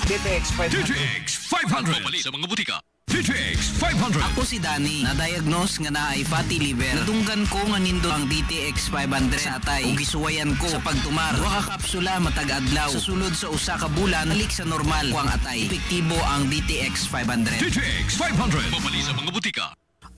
DTX 500. DTX 500. Pamali sa mga butika. DTX 500. Ako si Danny, na-diagnose nga na ay fatty liver. Nadunggan ko nga nindo ang DTX 500 sa atay. Ug gisuwayan ko sa pagtumar. Duha ka kapsula matag adlaw. Susulod sa usa ka bulan, balik sa normal ko ang atay. Epektibo ang DTX 500. DTX 500. Pamali sa mga butika.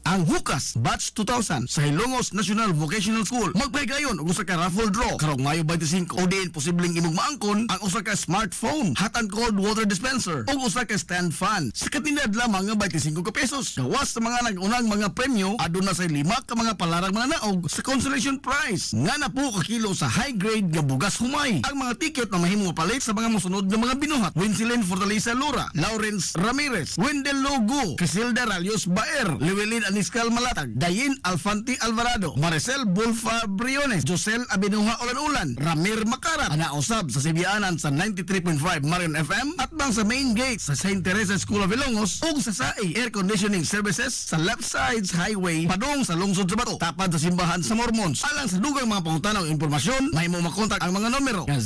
Ang Hukas Batch 2000 sa Hilongos National Vocational School magpahigayon og usa ka raffle draw karong Mayo 25 o diin posibleng imong maangkon ang usa ka smartphone, hot and cold water dispenser ug usa ka stand fan sa katinad lamang nga 25 ka pesos. Gawas sa mga nag-unang mga premyo aduna say 5 ka mga palarang mga naog sa consolation prize nga na po ka kilo sa high grade nga bugas humay. Ang mga ticket na mahimong mapalit sa mga mosunod nga mga binuhat: Winsilin Fortaleza Lura, Lawrence Ramirez, Wendell Logo, Crisilda Ralios Baer, Llewellyn Aniscal Malatag, Dayin Alfanti Alvarado, Maricel Bulfa Briones, Josel Abinuha Ulan-Ulan, Ramir Makarat, anausab sa Sibianan sa 93.5 Marion FM at bang sa main gate sa St. Teresa School of Ilongos ug sa SAE Air Conditioning Services sa left sides highway padung sa lungsod sa Bato tapad sa simbahan sa Mormons. Alang sa dugang mga pangutanaw impormasyon, mahimo makontak ang mga numero nga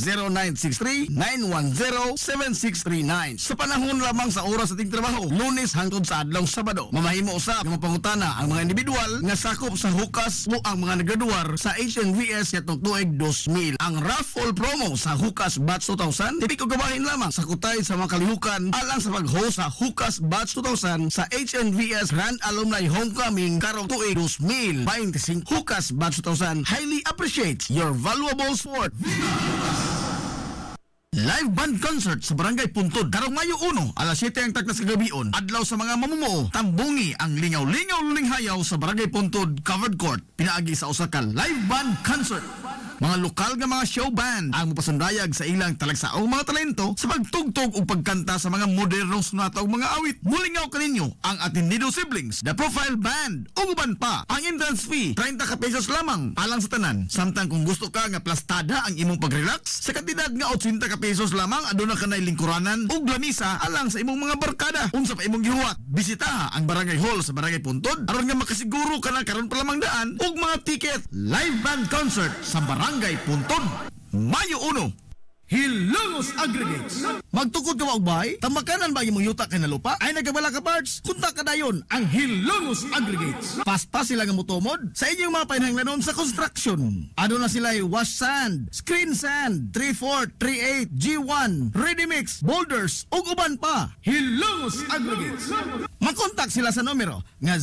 0963-910-7639. Sa panahon lamang sa oras sa ting trabaho, Lunes hangtod sa adlaw Sabado, mamahimo usab nga mapangutana ang mga individual nga sakop sa Hukas o ang mga nagaduar sa HNVS yatong tuig 2000. Ang raffle promo sa Hukas Batch 2000 tipi ko gabahin lamang sa kutay sa mga kalihukan alang sa pag-host sa Hukas Batch 2000 sa HNVS Grand Alumni Homecoming karong tuig 2025. Hukas Batch 2000 highly appreciates your valuable support. Live band concert sa Barangay Puntod karong Mayo 1 alas 7 ang tagnas kagabion. Adlaw sa mga mamumuo, tambungi ang lingaw-lingaw linghayaw sa Barangay Puntod Covered Court pinaagi sa usa ka live band concert. Mga lokal nga mga show band ang mapasundayag sa ilang talagsaong mga talento sa pagtugtog o pagkanta sa mga modernong sunata o mga awit. Mulingaw kaninyo ang Atendido Siblings, The Profile Band, o uban pa. Ang entrance fee, 30 ka pesos lamang alang sa tanan. Samtang kung gusto ka nga plastada ang imong pag-relax, sa kantidad nga 80 ka pesos lamang aduna ka na lingkuranan o lamisa alang sa imong mga barkada. Unsa pa imong gihuwat, bisita ang Barangay Hall sa Barangay Puntod aron nga makasiguro ka na karon pa lamang daan og mga ticket. Live band concert sa Barangay Puntod, Mayo 1. Hilongos Aggregates. Magtukod ka og bay? Tambakanan ba imong yuta kay na lupa? Ay nagabala ka parts? Kunta ka dayon ang Hilongos Aggregates. Paspas sila nga motomod sa inyong mga panahanglanon sa construction. Ano na sila wash sand, screen sand, 3/4, 3/8, G1, ready mix, boulders ug uban pa. Hilongos Aggregates. Makontak sila sa numero nga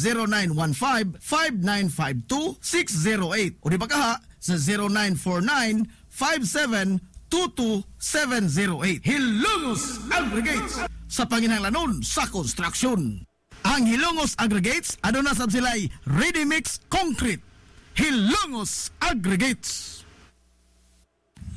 0915-5952-608 o di ba kaha sa 0949-5722-708. Hilongos Aggregates sa panginahanglanon sa construction. Ang Hilongos Aggregates aduna sab sila'y ready mix concrete. Hilongos Aggregates.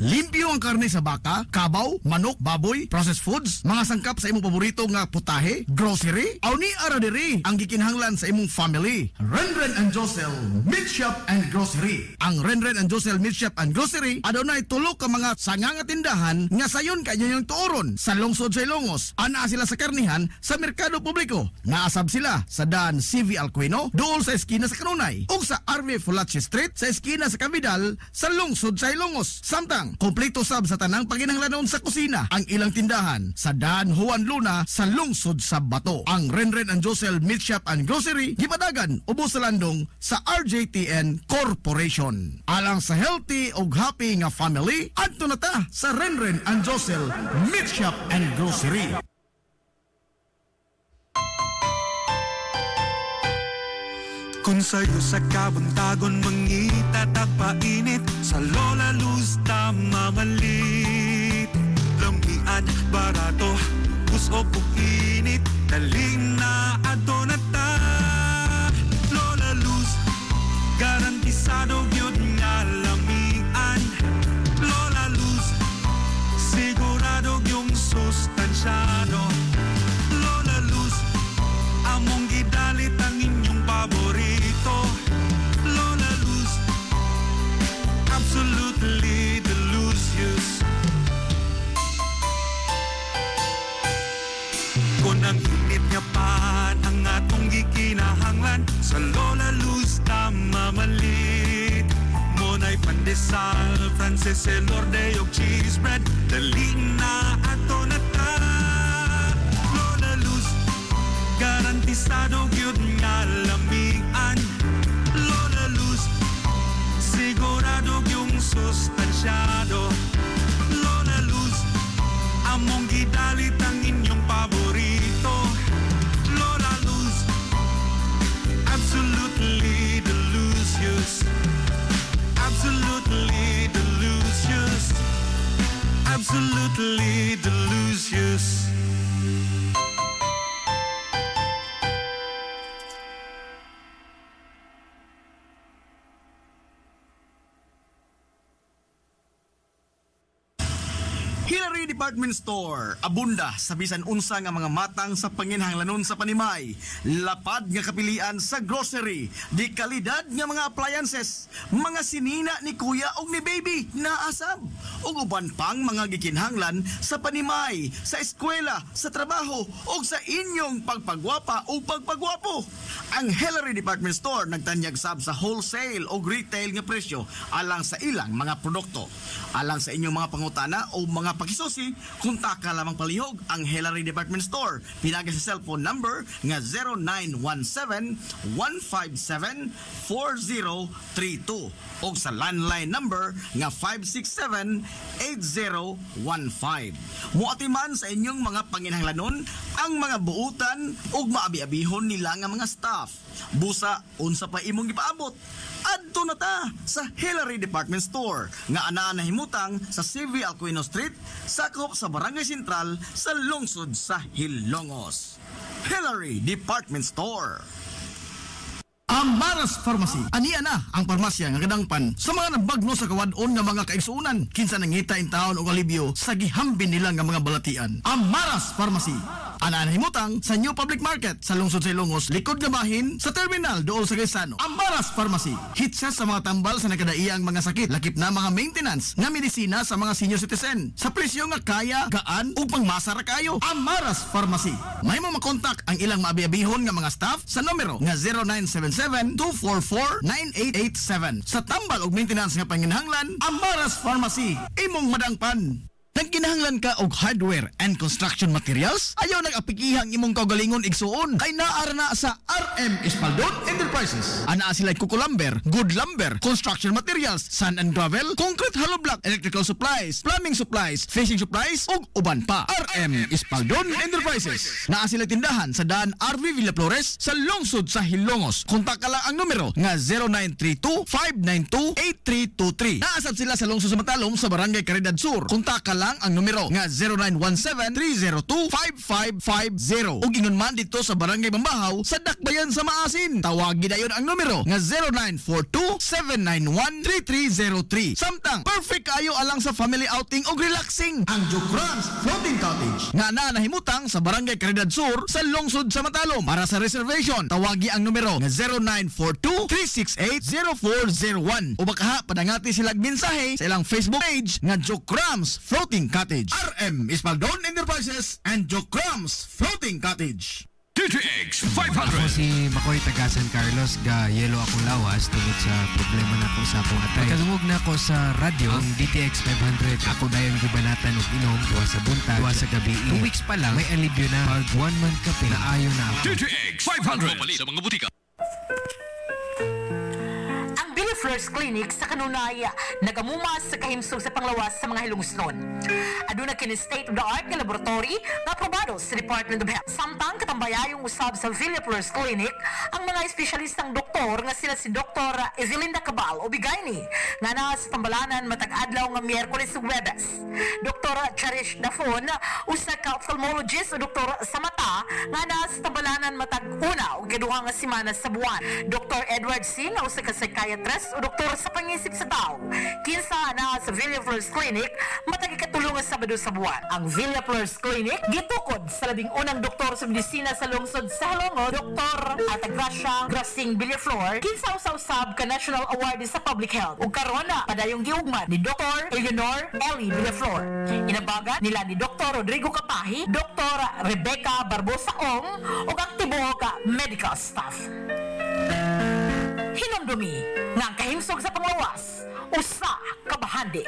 Limpyo ang karne sa baka, kabaw, manok, baboy, processed foods, mga sangkap sa imong paborito nga putahe, grocery, aw ni ara diri ang gikinahanglan sa imong family. Renren and Josel Meat Shop and Grocery. Ang Renren and Josel Meat Shop and Grocery adunay tulo ka mga sanga nga tindahan nga sayon kayo yung tuoron sa lungsod sa Ilongos. Ana sila sa karnihan sa merkado publiko. Naasab sila sa daan CV Alcuino, dool sa eskina sa Kanunay, ug sa RV Fulache Street sa eskina sa Cabidal sa lungsod sa Ilongos. Samtang kompleto sab sa tanang paginahanglanon sa kusina ang ilang tindahan sa Dan Juan Luna sa lungsod sa Bato. Ang Renren and Josel Meat Shop and Grocery gipadagan ubos sa landong sa RJTN Corporation. Alang sa healthy ug happy nga family, adto na ta sa Renren and Josel Meat Shop and Grocery. Kung sa'yo sa kabuntagon mangita tagpainit sa Lola Luz mamalit lamian barato puso ug init daling na ato na ta Lola Luz garantisado gyud nga lamian Lola Luz sigurado yung sustansyado Lola Luz among gidalit ang inyong paborito Lola Luz absolutely delicious kung ang init nga pan ang atong gikinahanglan sa Lola Luz mamalit monay pandesal Frances Elorde og cheese bread dali na ato na ta idalit ang inyong paborito. Lola Luz, absolutely delicious. Absolutely delicious. Absolutely delicious. Hillary Department Store, abunda sa bisan unsa nga mga matang sa panginhanglanon sa panimay, lapad nga kapilian sa grocery, di kalidad nga mga appliances, mga sinina ni kuya og ni baby na asab, ug uban pang mga gikinhanglan sa panimay, sa eskwela, sa trabaho ug sa inyong pagpagwapa o pagpagwapo. Ang Hillary Department Store nagtanyag sab sa wholesale o retail nga presyo alang sa ilang mga produkto. Alang sa inyong mga pangutana o mga pakisusi, kunta ka lamang palihog ang Hillary Department Store. Pinagi sa cellphone number nga 0917-157-4032 o sa landline number nga 567-8015. Muatiman sa inyong mga panginhanglanon ang mga buutan o maabi-abihon nila nga mga staff. Busa, unsa pa imong gipaabot? Adto na ta sa Hillary Department Store nga anaa nahimutang sa CV Alcuino Street, sakop sa Barangay Sentral sa lungsod sa Hilongos. Hillary Department Store. Amaras Pharmacy. Aniya na ang parmasya nga kadangpan sa mga nabagno sa kawadon nga mga kaigsuunan. Kinsa nangita in taon og alibyo sa gihambin nila nga mga balatian. Amaras Pharmacy. Anaan himutang sa New Public Market sa lungsod sa Ilongos, likod nga bahin sa terminal dool sa Gaisano. Amaras Pharmacy. Hitsa sa mga tambal sa nakadaiyang mga sakit, lakip na mga maintenance nga medisina sa mga senior citizen. Sa presyo nga kaya, gaan ug pangmasara kayo. Amaras Pharmacy. May mo makontak ang ilang maabi-abihon nga mga staff sa numero nga 0977-244-9887. Sa tambal ug maintenance nga panginhanglan, Amaras Pharmacy. Imong madangpan. Nagkinahanglan ka og hardware and construction materials? Ayaw nag-apikihang imong kaugalingon igsuon kay naara na sa RM Espaldon Enterprises. Anaa sila Kuko Lumber, Good Lumber, Construction Materials, Sand and Gravel, Concrete Hollow Block, Electrical Supplies, Plumbing Supplies, Fishing Supplies ug uban pa. RM Espaldon Enterprises. Naa sila tindahan sa daan RV Villa Flores sa lungsod sa Hilongos. Kontak ka lang ang numero nga 0932-592-8323. Naasab sila sa lungsod sa Matalom sa Barangay Caridad Sur. Kontak ka lang ang numero nga 0917-302-5550. Ug ingon man dito sa Barangay Bambahaw sa Dakbayan sa Maasin. Tawagi dayon ang numero nga 0942-791-3303. Samtang perfect kayo alang sa family outing o relaxing. Ang Jokrans Floating Cottage nga nahimutang sa Barangay Caridad Sur sa lungsod sa Matalom. Para sa reservation, tawagi ang numero nga 0942-368-0401. O baka padangati sila mensahe sa ilang Facebook page nga Jokrans Floating Cottage. RM Espaldon Enterprises and Jokrams Floating Cottage. DTX Ako 500. si Makoy taga San Carlos, ga yelo akong lawas tungod sa problema na ko sa akong atay. Pagkalungog na ako sa radyo, ang DTX 500, ako dayon gibanatan og inom, tuwa sa buntag, tuwa sa gabi. 2 weeks pa lang, may alibyo na. Pag 1 month kape, naayo na ako. DTX 500. Mali sa mga butika. Flores Clinic sa kanunay nagamumas sa kahimsog sa panglawas sa mga hilungsnon. Aduna kini state-of-the-art nga laboratory nga aprobado sa Department of Health. Samtang katambayayong usab sa Villa Flores Clinic ang mga espesyalistang doktor nga sila si Dr. Evelinda Cabal o Bigayni nga naa sa tambalanan matag adlaw nga Miyerkules ug Huwebes. Dr. Cherish Dafon usa ka ophthalmologist o doktor sa mata nga naa sa tambalanan matag una ug ikaduha nga semana sa buwan. Dr. Edward Singh usa ka psychiatrist o doktor sa pangisip sa tao. Kinsa na sa Villa Flores Clinic matag ikatulong nga Sabado sa buwan. Ang Villa Flores Clinic gitukod sa labing unang doktor sa medisina sa lungsod sa Halongo, Dr. Atagracia Grasing Villaflor, kinsa usab ka National Award sa Public Health. Ug karon na padayong giugman ni Dr. Eleanor Ellie Villaflor. Inabagan nila ni Dr. Rodrigo Kapahi, Dr. Rebecca Barbosa Ong ug ang tibuok medical staff. Hinumdumi ng kahimsog sa panglawas, usa ka bahandi.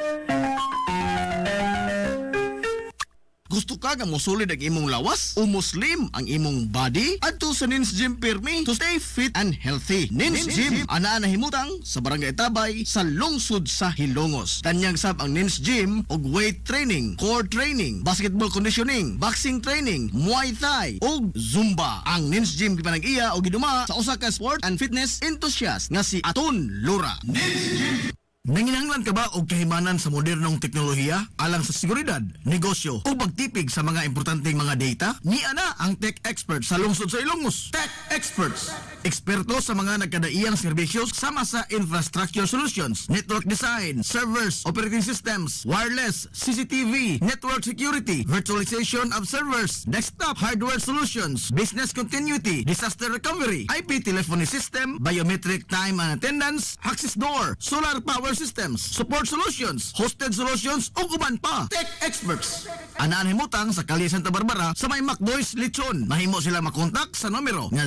Gusto ka nga mosulid ang imong lawas o muslim ang imong body? Adto sa Nins Gym Pirmi to stay fit and healthy. Nins Gym ana nahimutang sa Barangay Tabay sa lungsod sa Hilongos. Tanyag sab ang Nins Gym og weight training, core training, basketball conditioning, boxing training, Muay Thai ug Zumba. Ang Nins Gym gipanag-iya og giduma sa usa ka sport and fitness enthusiast nga si Aton Lura. Nins Gym. Nanginahanglan ka ba og kahimanan sa modernong teknolohiya alang sa seguridad, negosyo o pagtipig sa mga importanteng mga data? Niya na ang Tech Experts sa lungsod sa Ilongos. Tech Experts. Eksperto sa mga nagkadaiyang serbisyo sama sa infrastructure solutions, network design, servers, operating systems, wireless, CCTV, network security, virtualization of servers, desktop hardware solutions, business continuity, disaster recovery, IP telephony system, biometric time and attendance, access door, solar power systems, support solutions, hosted solutions ug uban pa. Tech Experts. Anaan himutang sa Kalye Santa Barbara sa may Macdoys Lechon. Mahimo sila makontak sa numero nga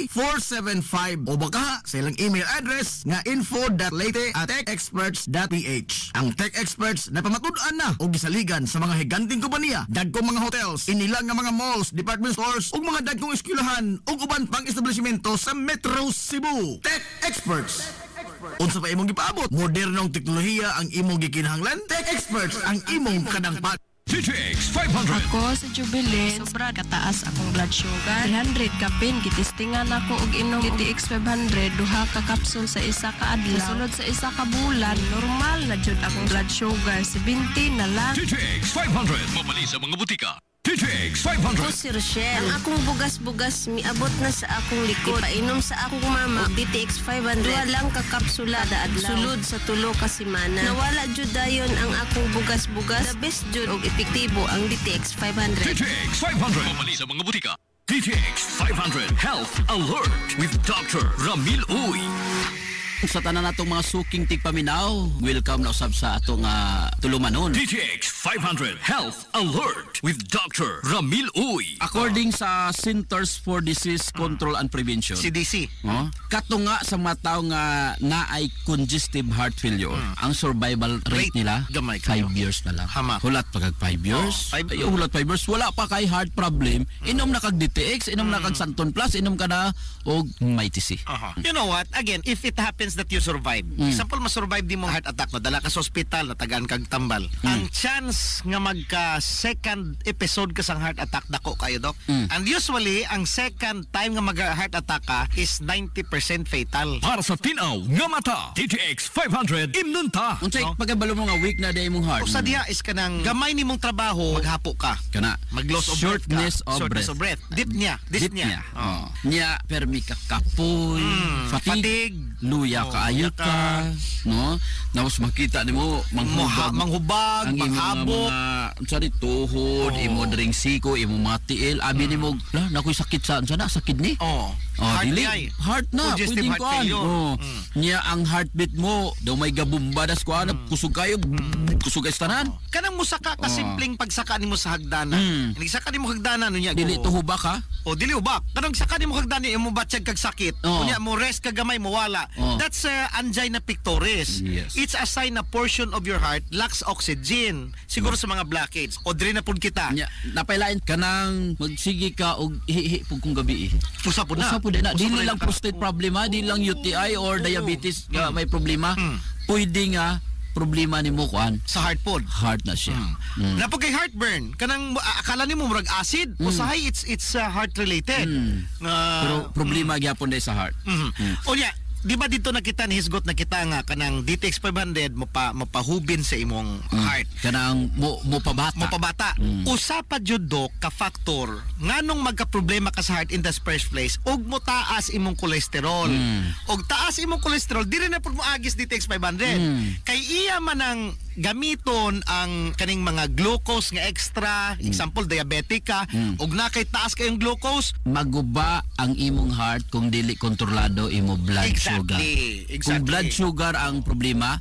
0917-6283-475 o baka sa ilang email address nga info.leyte@techexperts.ph. Ang Tech Experts na pamatud-an na o gisaligan sa mga higanting kompanya, dagkong mga hotels, inilang nga mga malls, department stores ug mga dagkong eskwelahan ug uban pang establishmento sa Metro Cebu. Tech Experts. Unsa pa imong gipaabot? Modernong teknolohiya ang imong gikinahanglan? Tech Experts ang imong kadangpat. TTX 500. Ako sa Jubilee, sobra kataas akong blood sugar. 300 kapin, gitistingan ako og inom GTX 500, duha ka kapsul sa isa ka adlaw. Sulod sa isa ka bulan, normal na jud akong blood sugar, 70 na lang. TTX 500. Mabali sa mga butika. TTX 500. Ako si Rochelle. Ang akong bugas-bugas miabot na sa akong likod. Painom sa akong mama og DTX 500. Duha lang ka kapsula da adlaw. Sulod sa tulo ka semana. Nawala jud dayon ang akong bugas-bugas. The best jud og epektibo ang DTX 500. TTX 500. Mabali sa mga butika. TTX 500 Health Alert with Dr. Ramil Uy. Sa tanan natong mga suking tigpaminaw, welcome na usab sa atong tulumanon. TTX 500 Health Alert with Dr. Ramil Uy. According sa Centers for Disease Control and Prevention, CDC. Kato nga sa mga tao nga naay congestive heart failure, ang survival rate nila gamay 5 years na lang. Hamak. Hulat pa kag 5 years. Ayaw, hulat 5 years, wala pa kay heart problem. Inom na kag DTX, inom na kag Santon Plus, inom ka na og may TC. You know what? Again, if it happens that you survive. Example, ma-survive di mo heart attack, madala ka sa ospital, natagaan kag tambal. Ang chance nga magka second episode ka sang heart attack dako kayo, Dok. And usually, ang second time nga mag-heart attack ka is 90% fatal. Para sa tinaw nga mata, TTX 500 imnunta. Unsay pagabalo mo nga weak na day mong heart? O sa diha is kanang gamay nimong trabaho, maghapo ka. Kana Mag-loss of shortness breath. of breath. Dip niya. Nya permi ka kapoy, fatigue, luya kaayo ka, no? Naos makita nimo manghubag, manghabok, sorry tuhod, imo dring siko, imo matiil, abi nimo, nakoy sakit sa sana sakit ni. Heart na, congestive heart failure. Nya ang heartbeat mo, daw may gabumba das ko ana, kusog kayo, kusog kay tanan. Kanang musaka ka simpleng pagsaka nimo sa hagdanan. Ini saka nimo hagdanan unya Dili tuhuba ka? O dili ubak. Kanang saka nimo hagdanan imo batyag kag sakit. Unya mo rest ka gamay mo wala. That's angina pectoris. Yes. It's a sign na portion of your heart lacks oxygen. Siguro sa mga blockades. O diri na pud kita. Nya napailain kanang magsige ka og hihi pug kung gabi. Usa pud na. Dili lang prostate problema, dili lang UTI or diabetes may problema. Pwede nga problema nimo kuan sa heart pod. Heart na siya. Napag kay heartburn, kanang akala nimo murag acid o sahay it's heart related. Pero problema gyapon day sa heart. Unya, di ba dito nakita ni hisgot na kita nga kanang DTX 500 mapahubin sa imong heart. Kanang mo pabata. Usa pa jud Dok ka factor nganong magka-problema ka sa heart in the first place ug mo taas imong cholesterol. Og taas imong cholesterol diri na pud mo agis DTX 500. Kay iya man ang gamiton ang kaning mga glucose nga extra, example diabetic ka, ug nakay taas kayong glucose, maguba ang imong heart kung dili kontrolado imo blood sugar. Kung blood sugar ang problema,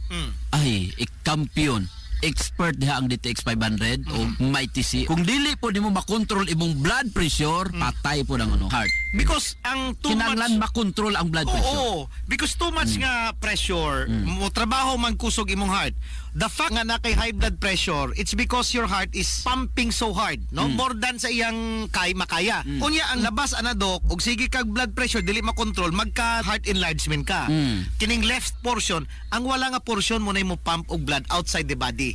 ay kampiyon. Expert diha ang DTX 500 o may TC. Kung dili po nimo makontrol imong blood pressure, patay po ang heart. Because ang too kinahanglan much makontrol ang blood pressure. Oo, because too much nga pressure, mo trabaho man kusog imong heart. The fact nga na kay high blood pressure, it's because your heart is pumping so hard, no? More than sa iyang makaya. Unya ang labas ana dok, og sige kag blood pressure dili makontrol, magka heart enlargement ka. Kining left portion, ang wala nga portion mo na mo pump og blood outside the body.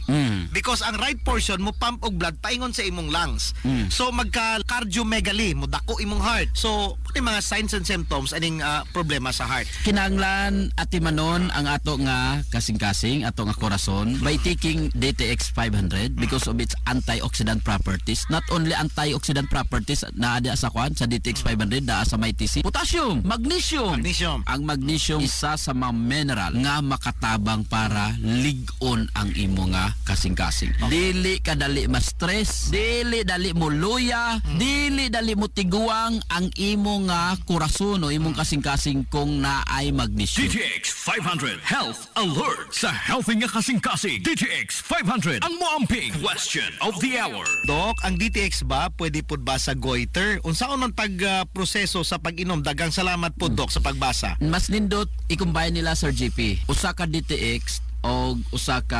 Because ang right portion mo pump og blood paingon sa imong lungs. So magka cardiomegaly, mo dako imong heart. So mga signs and symptoms aning problema sa heart. Kinahanglan atimanon ang ato nga kasing-kasing, ato nga korason by taking DTX 500 because of its antioxidant properties. Not only antioxidant properties na ada sa kwan sa DTX 500 da sa MyTC. Potassium, magnesium. Ang magnesium isa sa mga mineral nga makatabang para ligon ang imo nga kasing-kasing. Dili kadali ma-stress, dili dali mo luya, dili dali mo tiguang ang imo nga korason o imong kasing-kasing kung naay magnesium. DTX 500 Health Alert sa healthy nga kasing-kasing. DTX 500 ang moamping question of the hour. Dok, ang DTX ba pwede pud ba sa goiter? Unsaon man pag-proseso sa pag-inom? Dagang salamat po Dok sa pagbasa. Mas nindot i-combine nila Sir JP. Usa ka DTX o usa ka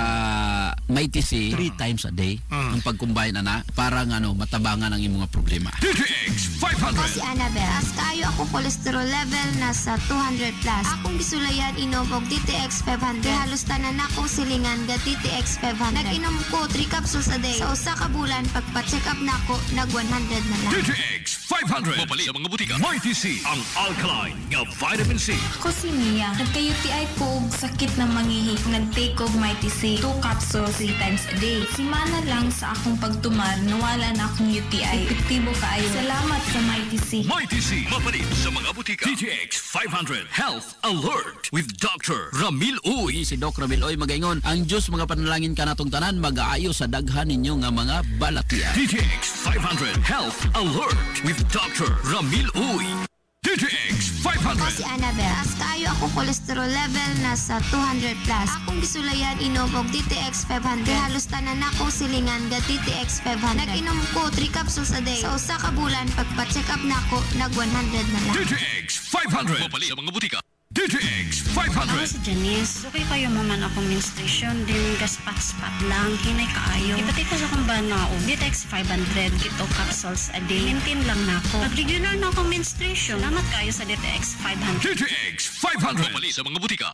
MyTC 3 times a day ang pag-combine ana para nga matabangan ang imong problema. DTX 500. Ako si Annabelle. As kayo ako cholesterol level nasa 200 plus. Akong gisulayan inom og DTX 500. Halos tanan akong silingan ga DTX 500. Nag-inom ko 3 capsules a day. Sa usa ka bulan pagpa-check up nako nag 100 na lang. DTX 500. Mapali sa mga butika. MyTC ang alkaline nga vitamin C. Ako si Mia. Nagka-UTI po og sakit na manghihik. Take og MyTC 2 capsules 3 times a day. Simana lang sa akong pagtumar, nawala na akong UTI. Epektibo kaayo. Salamat sa MyTC. MyTC, mapalit sa mga butika. DTX 500 Health Alert with Dr. Ramil Uy. Si Dr. Ramil Uy magaingon, ang Diyos mga panalangin ka natong tanan, mag-aayo sa daghan ninyo nga mga balatian. DTX 500 Health Alert with Dr. Ramil Uy. DTX 500. Ako si Annabelle. As kayo ako cholesterol level nasa 200 plus. Akong gisulayan inom og DTX 500. Halos tanan akong silingan ga DTX 500. Nag-inom ko 3 capsules a day. Sa usa ka bulan pagpa-check up nako nag 100 na lang. DTX 500. Mapali sa mga butika. DTX 500. Ako si Janice. Okay kayo man akong menstruation, din gaspat-spat lang, hinay kaayo. Ipati ko sa kong banao, DTX 500, gito capsules a day. Maintain lang na ako. Pag regular na akong menstruation, salamat kayo sa DTX 500. DTX 500. Mapali sa mga butika.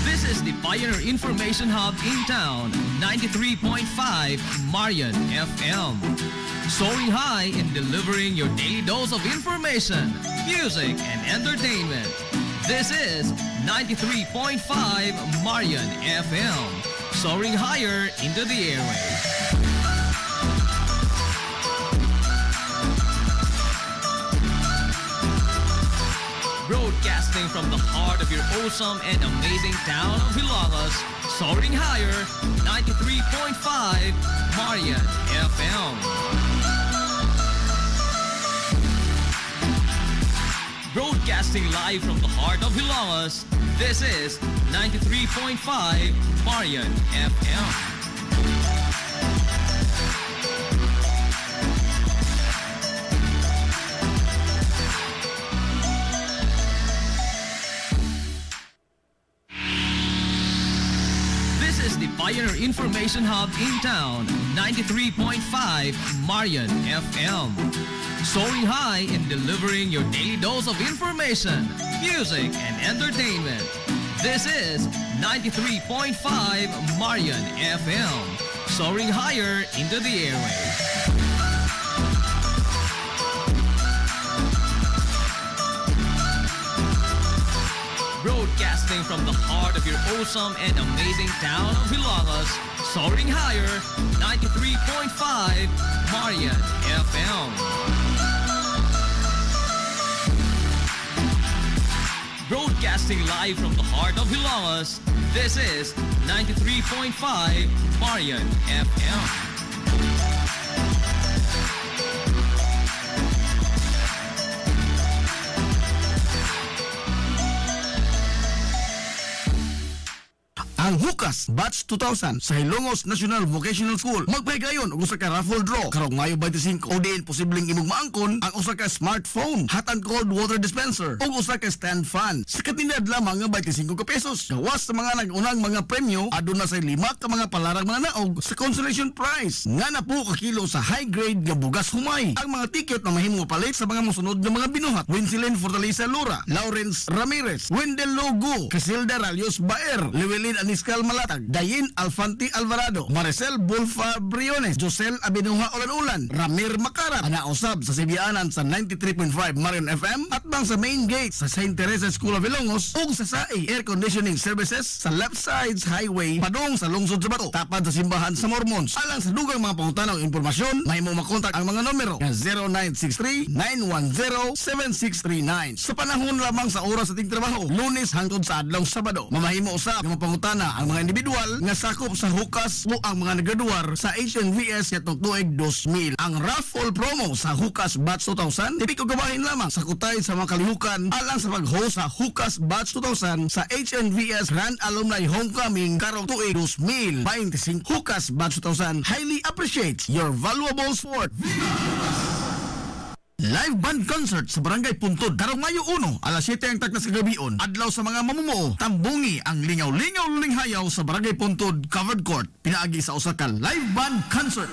This is the Pioneer Information Hub in town, 93.5 Marian FM. Soaring high in delivering your daily dose of information, music, and entertainment. This is 93.5 Marian FM. Soaring higher into the airwaves. Broadcasting from the heart of your awesome and amazing town of Hilagas, soaring higher, 93.5 Marian FM. Broadcasting live from the heart of Hilagas, this is 93.5 Marian FM. Pioneer Information Hub in town, 93.5 Marian FM. Soaring high in delivering your daily dose of information, music, and entertainment. This is 93.5 Marian FM. Soaring higher into the airwaves. Broadcasting from the heart of your awesome and amazing town of Hilagas, soaring higher, 93.5 Marian FM. Broadcasting live from the heart of Hilagas, this is 93.5 Marian FM. ang Hukas Batch 2000 sa Hilongos National Vocational School. Magpahigayon og usa ka raffle draw karong Mayo 25 o diin posibleng imong maangkon ang usa ka smartphone, hot and cold water dispenser ug usa ka stand fan. Sa katinad lamang nga 25 ka pesos. Gawas sa mga nag-unang mga premyo, aduna sa 5 ka mga palarang mga naog sa consolation prize. Nga na po ka kilo sa high grade nga bugas humay. Ang mga ticket na mahimo palit sa mga mosunod nga mga binuhat: Winsilin Fortaleza Lura, Lawrence Ramirez, Wendell Logo, Casilda Ralios Baer, Llewellyn Aniscal Malatag, Dayin Alfanti Alvarado, Maricel Bulfa Briones, Josel Abinuha Ulan-Ulan, Ramir Makarat, anausab sa Sibianan sa 93.5 Marion FM at bang sa main gate sa St. Teresa School of Ilongos ug sa SAE Air Conditioning Services sa left sides highway padong sa lungsod sa Bato tapad sa simbahan sa Mormons. Alang sa dugang mga pangutana o informasyon, mahimo makontak ang mga numero nga 0963-910-7639. Sa panahon lamang sa oras sa ating trabaho, Lunes hangtod sa adlaw Sabado, mamahimo usab nga mapangutana ang mga individual nga sakop sa Hukas o ang mga nagaduar sa HNVS katong tuig 2000. Ang raffle promo sa Hukas Batch 2000 tipiko gabahin lamang sa kutay sa mga kalihukan alang sa pag-host sa Hukas Batch 2000 sa HNVS Grand Alumni Homecoming karong tuig 2025. Hukas Batch 2000 highly appreciates your valuable support. Live band concert sa Barangay Puntod karong Mayo 1 alas 7 ang taknas kagabion. Adlaw sa mga mamumuo, tambungi ang lingaw-lingaw linghayaw sa Barangay Puntod Covered Court. Pinaagi sa usa ka live band concert.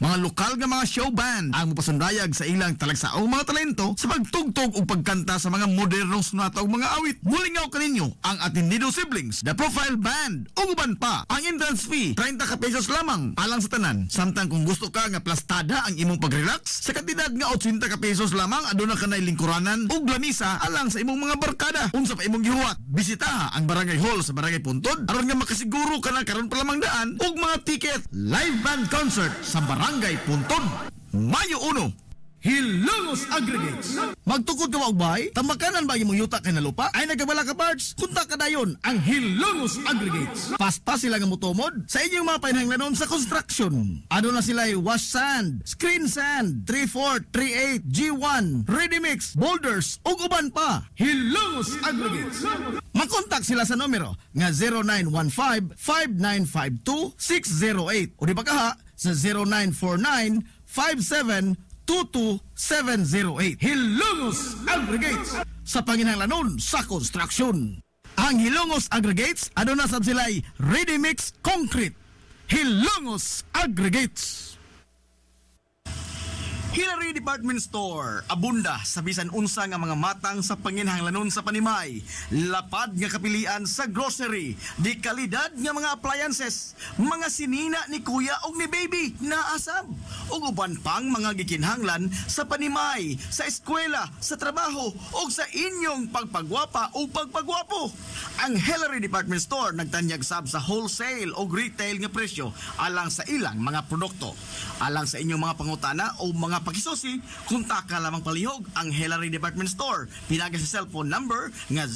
Mga lokal nga mga show band ang mapasundayag sa ilang talagsaong mga talento sa pagtugtog o pagkanta sa mga modernong sunata o mga awit. Mulingaw kaninyo ang Atendido Siblings, The Profile Band, o uban pa. Ang entrance fee, 30 ka pesos lamang alang sa tanan. Samtang kung gusto ka nga plastada ang imong pag-relax, sa kantidad nga 80 ka pesos lamang aduna ka na lingkuranan o lamisa alang sa imong mga barkada. Unsa pa imong gihuwat, bisitaha ang Barangay Hall sa Barangay Puntod aron nga makasiguro ka na karon pa lamang daan og mga ticket. Live band concert sa Barangay Puntod, Mayo 1. Hilongos Aggregates. Magtukod ka og bay? Tamakanan ba imong yuta kay na lupa? Ay nagabala ka parts? Kunta ka dayon ang Hilongos Aggregates. Paspas sila nga motomod sa inyong mga panahanglanon sa construction. Ano na sila wash sand, screen sand, 3/4, 3/8, G1, ready mix, boulders ug uban pa. Hilongos Aggregates. Makontak sila sa numero nga 0915-5952-608 o di ba kaha sa 0949-5722-708. Hilongos Aggregates sa panginahanglanon sa construction. Ang Hilongos Aggregates aduna sab sila'y ready mix concrete. Hilongos Aggregates. Hillary Department Store, abunda sa bisan unsa nga mga matang sa panginahanglanon sa panimay. Lapad nga kapilian sa grocery, di kalidad nga mga appliances, mga sinina ni kuya og ni baby naasab. Ug uban pang mga gikinhanglan sa panimay, sa eskwela, sa trabaho ug sa inyong pagpagwapa o pagpagwapo. Ang Hillary Department Store nagtanyag sab sa wholesale o retail nga presyo alang sa ilang mga produkto. Alang sa inyong mga pangutana o mga pakisusi, kunta ka lamang palihog ang Hillary Department Store. Pinagi sa cellphone number nga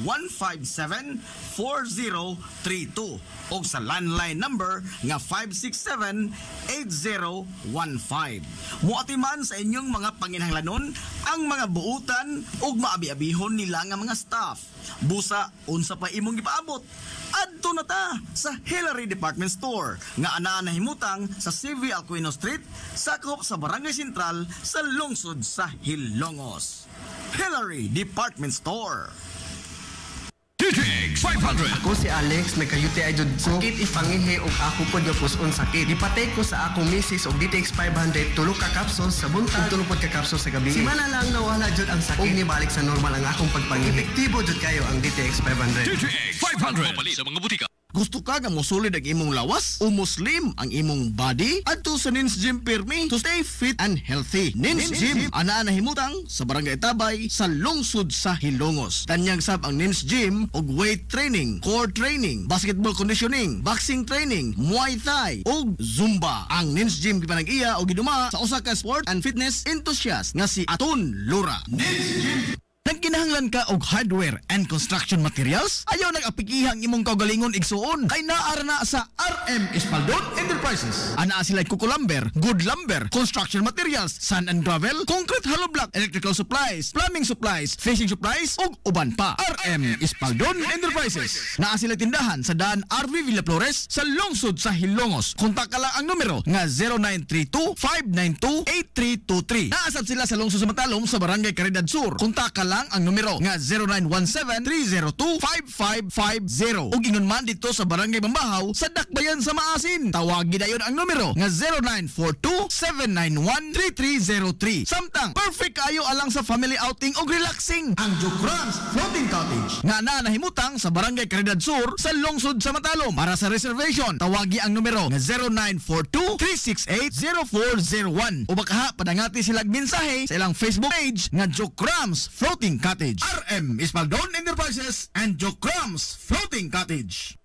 0917-157-4032 o sa landline number nga 567-8015. Muatiman sa inyong mga panginahanglanon ang mga buutan o maabi-abihon nila nga mga staff. Busa, unsa pa imong ipaabot? Adto na ta sa Hillary Department Store nga anaa nahimutang sa CV Alcuino Street, sakop sa Barangay Sentral sa lungsod sa Hilongos. Hillary Department Store. DTX 500. Ako si Alex, may ka-UTI jud ko. Sakit ipangihi og ako pod nga puson sakit. Ipatay ko sa akong misis og DTX 500 tulo ka capsules sa buntag, tulo pod ka capsules sa gabi. Simana lang nawala jud ang sakit. Og nibalik sa normal ang akong pagpangihi. Epektibo jud kayo ang DTX 500. DTX 500. Papalit sa mga butika. Gusto ka nga mosulid ang imong lawas o muslim ang imong body? Adto sa Nins Gym Pirmi to stay fit and healthy. Nins Gym anaa nahimutang sa Barangay Tabay sa lungsod sa Hilongos. Tanyag sab ang Nins Gym og weight training, core training, basketball conditioning, boxing training, Muay Thai ug Zumba. Ang Nins Gym gipanag-iya o giduma sa usa ka sport and fitness enthusiast nga si Aton Lura. Nins Gym Nagkinahanglan ka og hardware and construction materials? Ayaw nag-apikihang imong kaugalingon igsuon. Kay naara na sa RM Espaldon Enterprises. Ana sila Kuko Lumber, Good Lumber, construction materials, sand and gravel, concrete hollow block, electrical supplies, plumbing supplies, fishing supplies, ug uban pa. RM Espaldon Enterprises. Naa sila tindahan sa daan RV Villa Flores sa lungsod sa Hilongos. Kontak ka lang ang numero nga 0932-592-8323. Naasab sila sa lungsod sa Matalom sa Barangay Caridad Sur. Kontak ka lang ang numero nga 0917-302-5550. Ug ingon man dito sa Barangay Bambahaw sa Dakbayan sa Maasin. Tawagin dayon ang numero nga 0942-791-3303. Samtang perfect kayo alang sa family outing ug relaxing. Ang Jokrans Floating Cottage nga nahimutang sa Barangay Caridad Sur sa lungsod sa Matalom. Para sa reservation, tawagi ang numero nga 0942-368-0401. O baka padangati silang mensahe sa ilang Facebook page nga Jokrans Floating Cottage. RM Espaldon Enterprises and Jokrans Floating Cottage.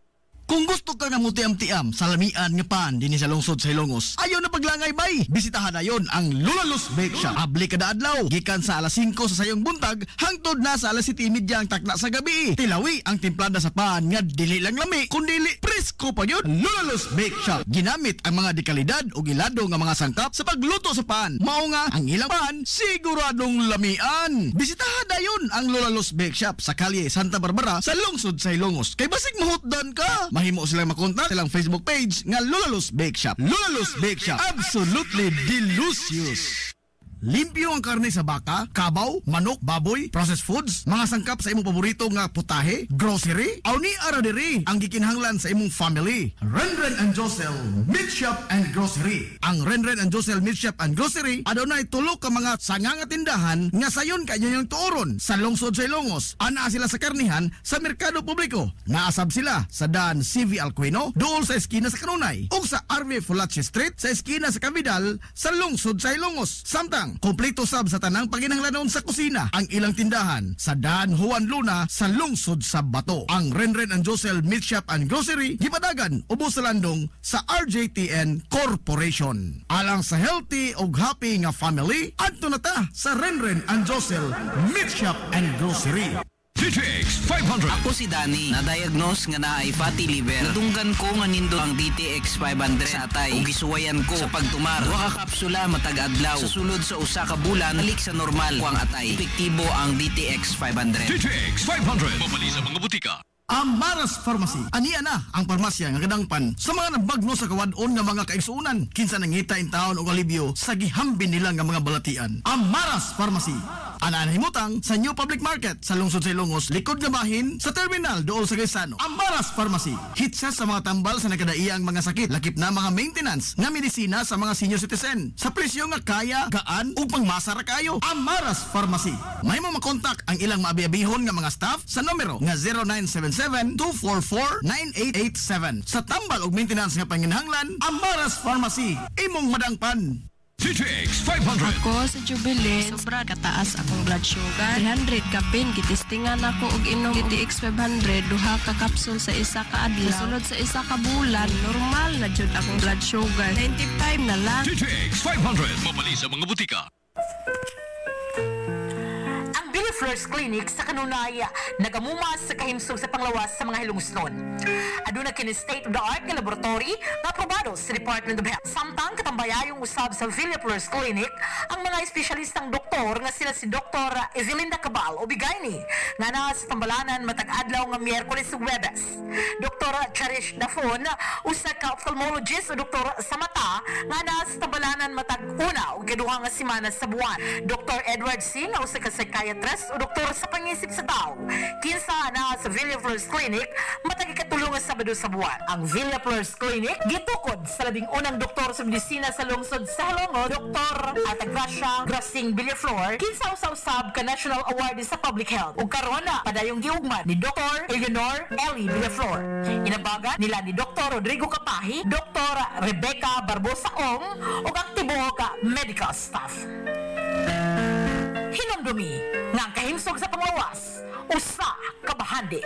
Kung gusto ka nga mutiam-tiam sa lamian nga pan dinhi sa lungsod sa Hilongos, ayaw na paglangay bay. Bisitahan na yon ang Lulalus Bake Shop. Abli kada adlaw, gikan sa alas 5 sa sayong buntag hangtod na sa alas 7:30 ang takna sa gabi. Tilawi ang timplada sa pan nga dili lang lami, kundi presko pa yun. Lulalus Bake Shop ginamit ang mga dekalidad o gilado nga mga sangkap sa pagluto sa pan. Mao nga ang ilang pan siguradong lamian. Bisitahan na yon ang Lulalus Bake Shop sa kalye Santa Barbara sa lungsod sa Hilongos. Kay basig mahutdan ka, mahimo silang makontak silang Facebook page nga Lulalus Bake Shop. Lulalus Bake Shop, absolutely delicious. Limpyo ang karne sa baka, kabaw, manok, baboy, processed foods, mga sangkap sa imong paborito nga putahe, grocery, aw ni ara diri ang gikinahanglan sa imong family. Renren and Josel Meat Shop and Grocery. Ang Renren and Josel Meat Shop and Grocery adunay tulo ka mga sanga nga tindahan nga sayon kay inyong tuoron sa lungsod sa Ilongos. Ana sila sa karnihan sa merkado publiko. Naasab sila sa daan CV Alcuino dool sa eskina sa Kanunay ug sa RV Fulache Street sa eskina sa Cavidal sa lungsod sa Ilongos. Samtang kompleto sab sa tanang paginahanglanon sa kusina ang ilang tindahan sa daan Juan Luna sa lungsod sa Bato. Ang Renren and Josel Meat Shop and Grocery gipadagan ubos sa landong sa RJTN Corporation. Alang sa healthy ug happy nga family, adto na ta sa Renren and Josel Meat Shop and Grocery. DTX 500. Ako si Danny, na-diagnose nga na ay fatty liver. Nadunggan ko nga nindo ang DTX 500 sa atay. Ug gisuwayan ko sa pagtumar. Duha ka kapsula matag adlaw. Sa sulod sa usa ka bulan, balik sa normal ko ang atay. Epektibo ang DTX 500. DTX 500. Mabali sa mga butika. Amaras Pharmacy. Aniya na ang parmasya nga kadangpan sa mga nabagno sa kawadon nga mga kaigsuunan. Kinsa nangita in taon og alibyo sa gihambin nila nga mga balatian. Amaras Pharmacy. Ana himutang sa New Public Market sa lungsod sa Ilongos, likod nga bahin sa terminal dool sa Gaisano. Amaras Pharmacy. Hitsa sa mga tambal sa nakadaiyang mga sakit, lakip na mga maintenance nga medisina sa mga senior citizen. Sa presyo nga kaya, gaan ug pangmasara kayo. Amaras Pharmacy. May mo makontak ang ilang maabiyabihon nga mga staff sa numero nga 0977-244-9887. Sa tambal ug maintenance nga panginahanglan, Amaras Pharmacy. Imong madangpan. DTX 500. Ako sa Jubilee, sobra kataas akong blood sugar. 300 kapin, gitistingan ako og inom DTX 500, duha ka kapsul sa isa ka adlaw. Sulod sa isa ka bulan, normal na jud akong blood sugar. 95 na lang. DTX 500. Mabali sa mga butika. Flores Clinic sa kanunay nagamumas sa kahimsog sa panglawas sa mga hilungsnon. Aduna kini state-of-the-art nga laboratory na aprobado sa Department of Health. Samtang katambayayong usab sa Villa Flores Clinic ang mga espesyalistang doktor nga sila si Dr. Evelinda Cabal o Bigayni nga na sa tambalanan matag adlaw nga Miyerkules ug Huwebes. Dr. Cherish Dafon usa ka ophthalmologist o doktor sa mata nga na sa tambalanan matag una ug ikaduha nga semana sa buwan. Dr. Edward Singh usa ka psychiatrist o doktor sa pangisip sa tao. Kinsa na sa Villa Flores Clinic matag ikatulong nga Sabado sa buwan. Ang Villa Flores Clinic gitukod sa labing unang doktor sa medisina sa lungsod sa Halongo, Dr. Atagracia Grasing Villaflor, kinsa usab ka National Award sa Public Health. Ug karon na padayong giugman ni Dr. Eleanor Ellie Villaflor. Inabagan nila ni Dr. Rodrigo Kapahi, Dr. Rebecca Barbosa Ong ug aktibo ka medical staff. Hinumdumi nga ang kahimsog sa panglawas, usa ka bahandi.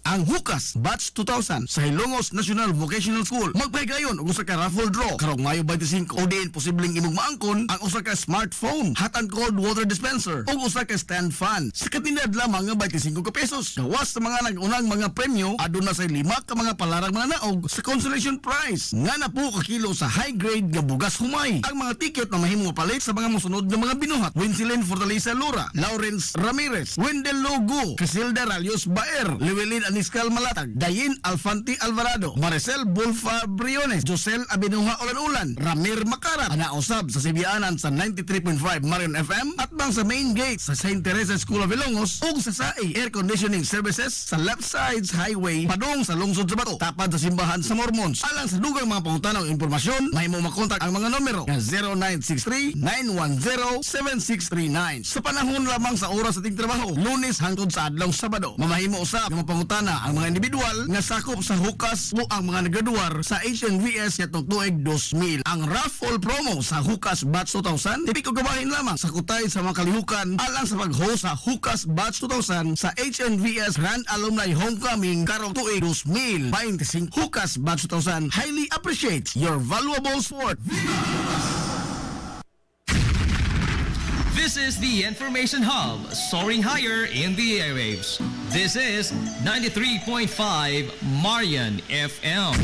Ang Hukas Batch 2000 sa Hilongos National Vocational School magpahigayon og usa ka raffle draw karong Mayo 25 o diin posibleng imong maangkon ang usa ka smartphone, hot and cold water dispenser ug usa ka stand fan sa katinad lamang nga 25 ka pesos. Gawas sa mga nag-unang mga premyo aduna sa 5 ka mga palarang mga naog sa consolation prize nga na po ka kilo sa high grade nga bugas humay. Ang mga ticket na mahimong mapalit sa mga mosunod nga mga binuhat: Winsilin Fortaleza Lura, Lawrence Ramirez, Wendell Logo, Casilda Ralios Baer, Llewellyn Aniscal Malatag, Dayin Alfanti Alvarado, Maricel Bulfa Briones, Josel Abinuha Ulan-Ulan, Ramir Makarat, anausab sa Sibianan sa 93.5 Marion FM at bang sa main gate sa St. Teresa School of Ilongos ug sa SAE Air Conditioning Services sa left sides highway padung sa lungsod sa Bato tapad sa simbahan sa Mormons. Alang sa dugang mga pangutana o impormasyon, mahimo makontak ang mga numero nga 0963-910-7639. Sa panahon lamang sa oras sa ating trabaho, Lunes hangtod sa adlaw Sabado. Mamahimo usab nga pangutana ang mga individual nga sakop sa Hukas o ang mga nagaduwar sa HNVS yatong tuig 2000. Ang raffle promo sa Hukas Batch 2000 tipi ko gabahin lamang sa kutay sa mga kalihukan alang sa pag-host sa Hukas Batch 2000 sa HNVS Grand Alumni Homecoming karong tuig 2025. Hukas Batch 2000 highly appreciates your valuable support. This is the Information Hub, soaring higher in the airwaves. This is 93.5 Marian FM.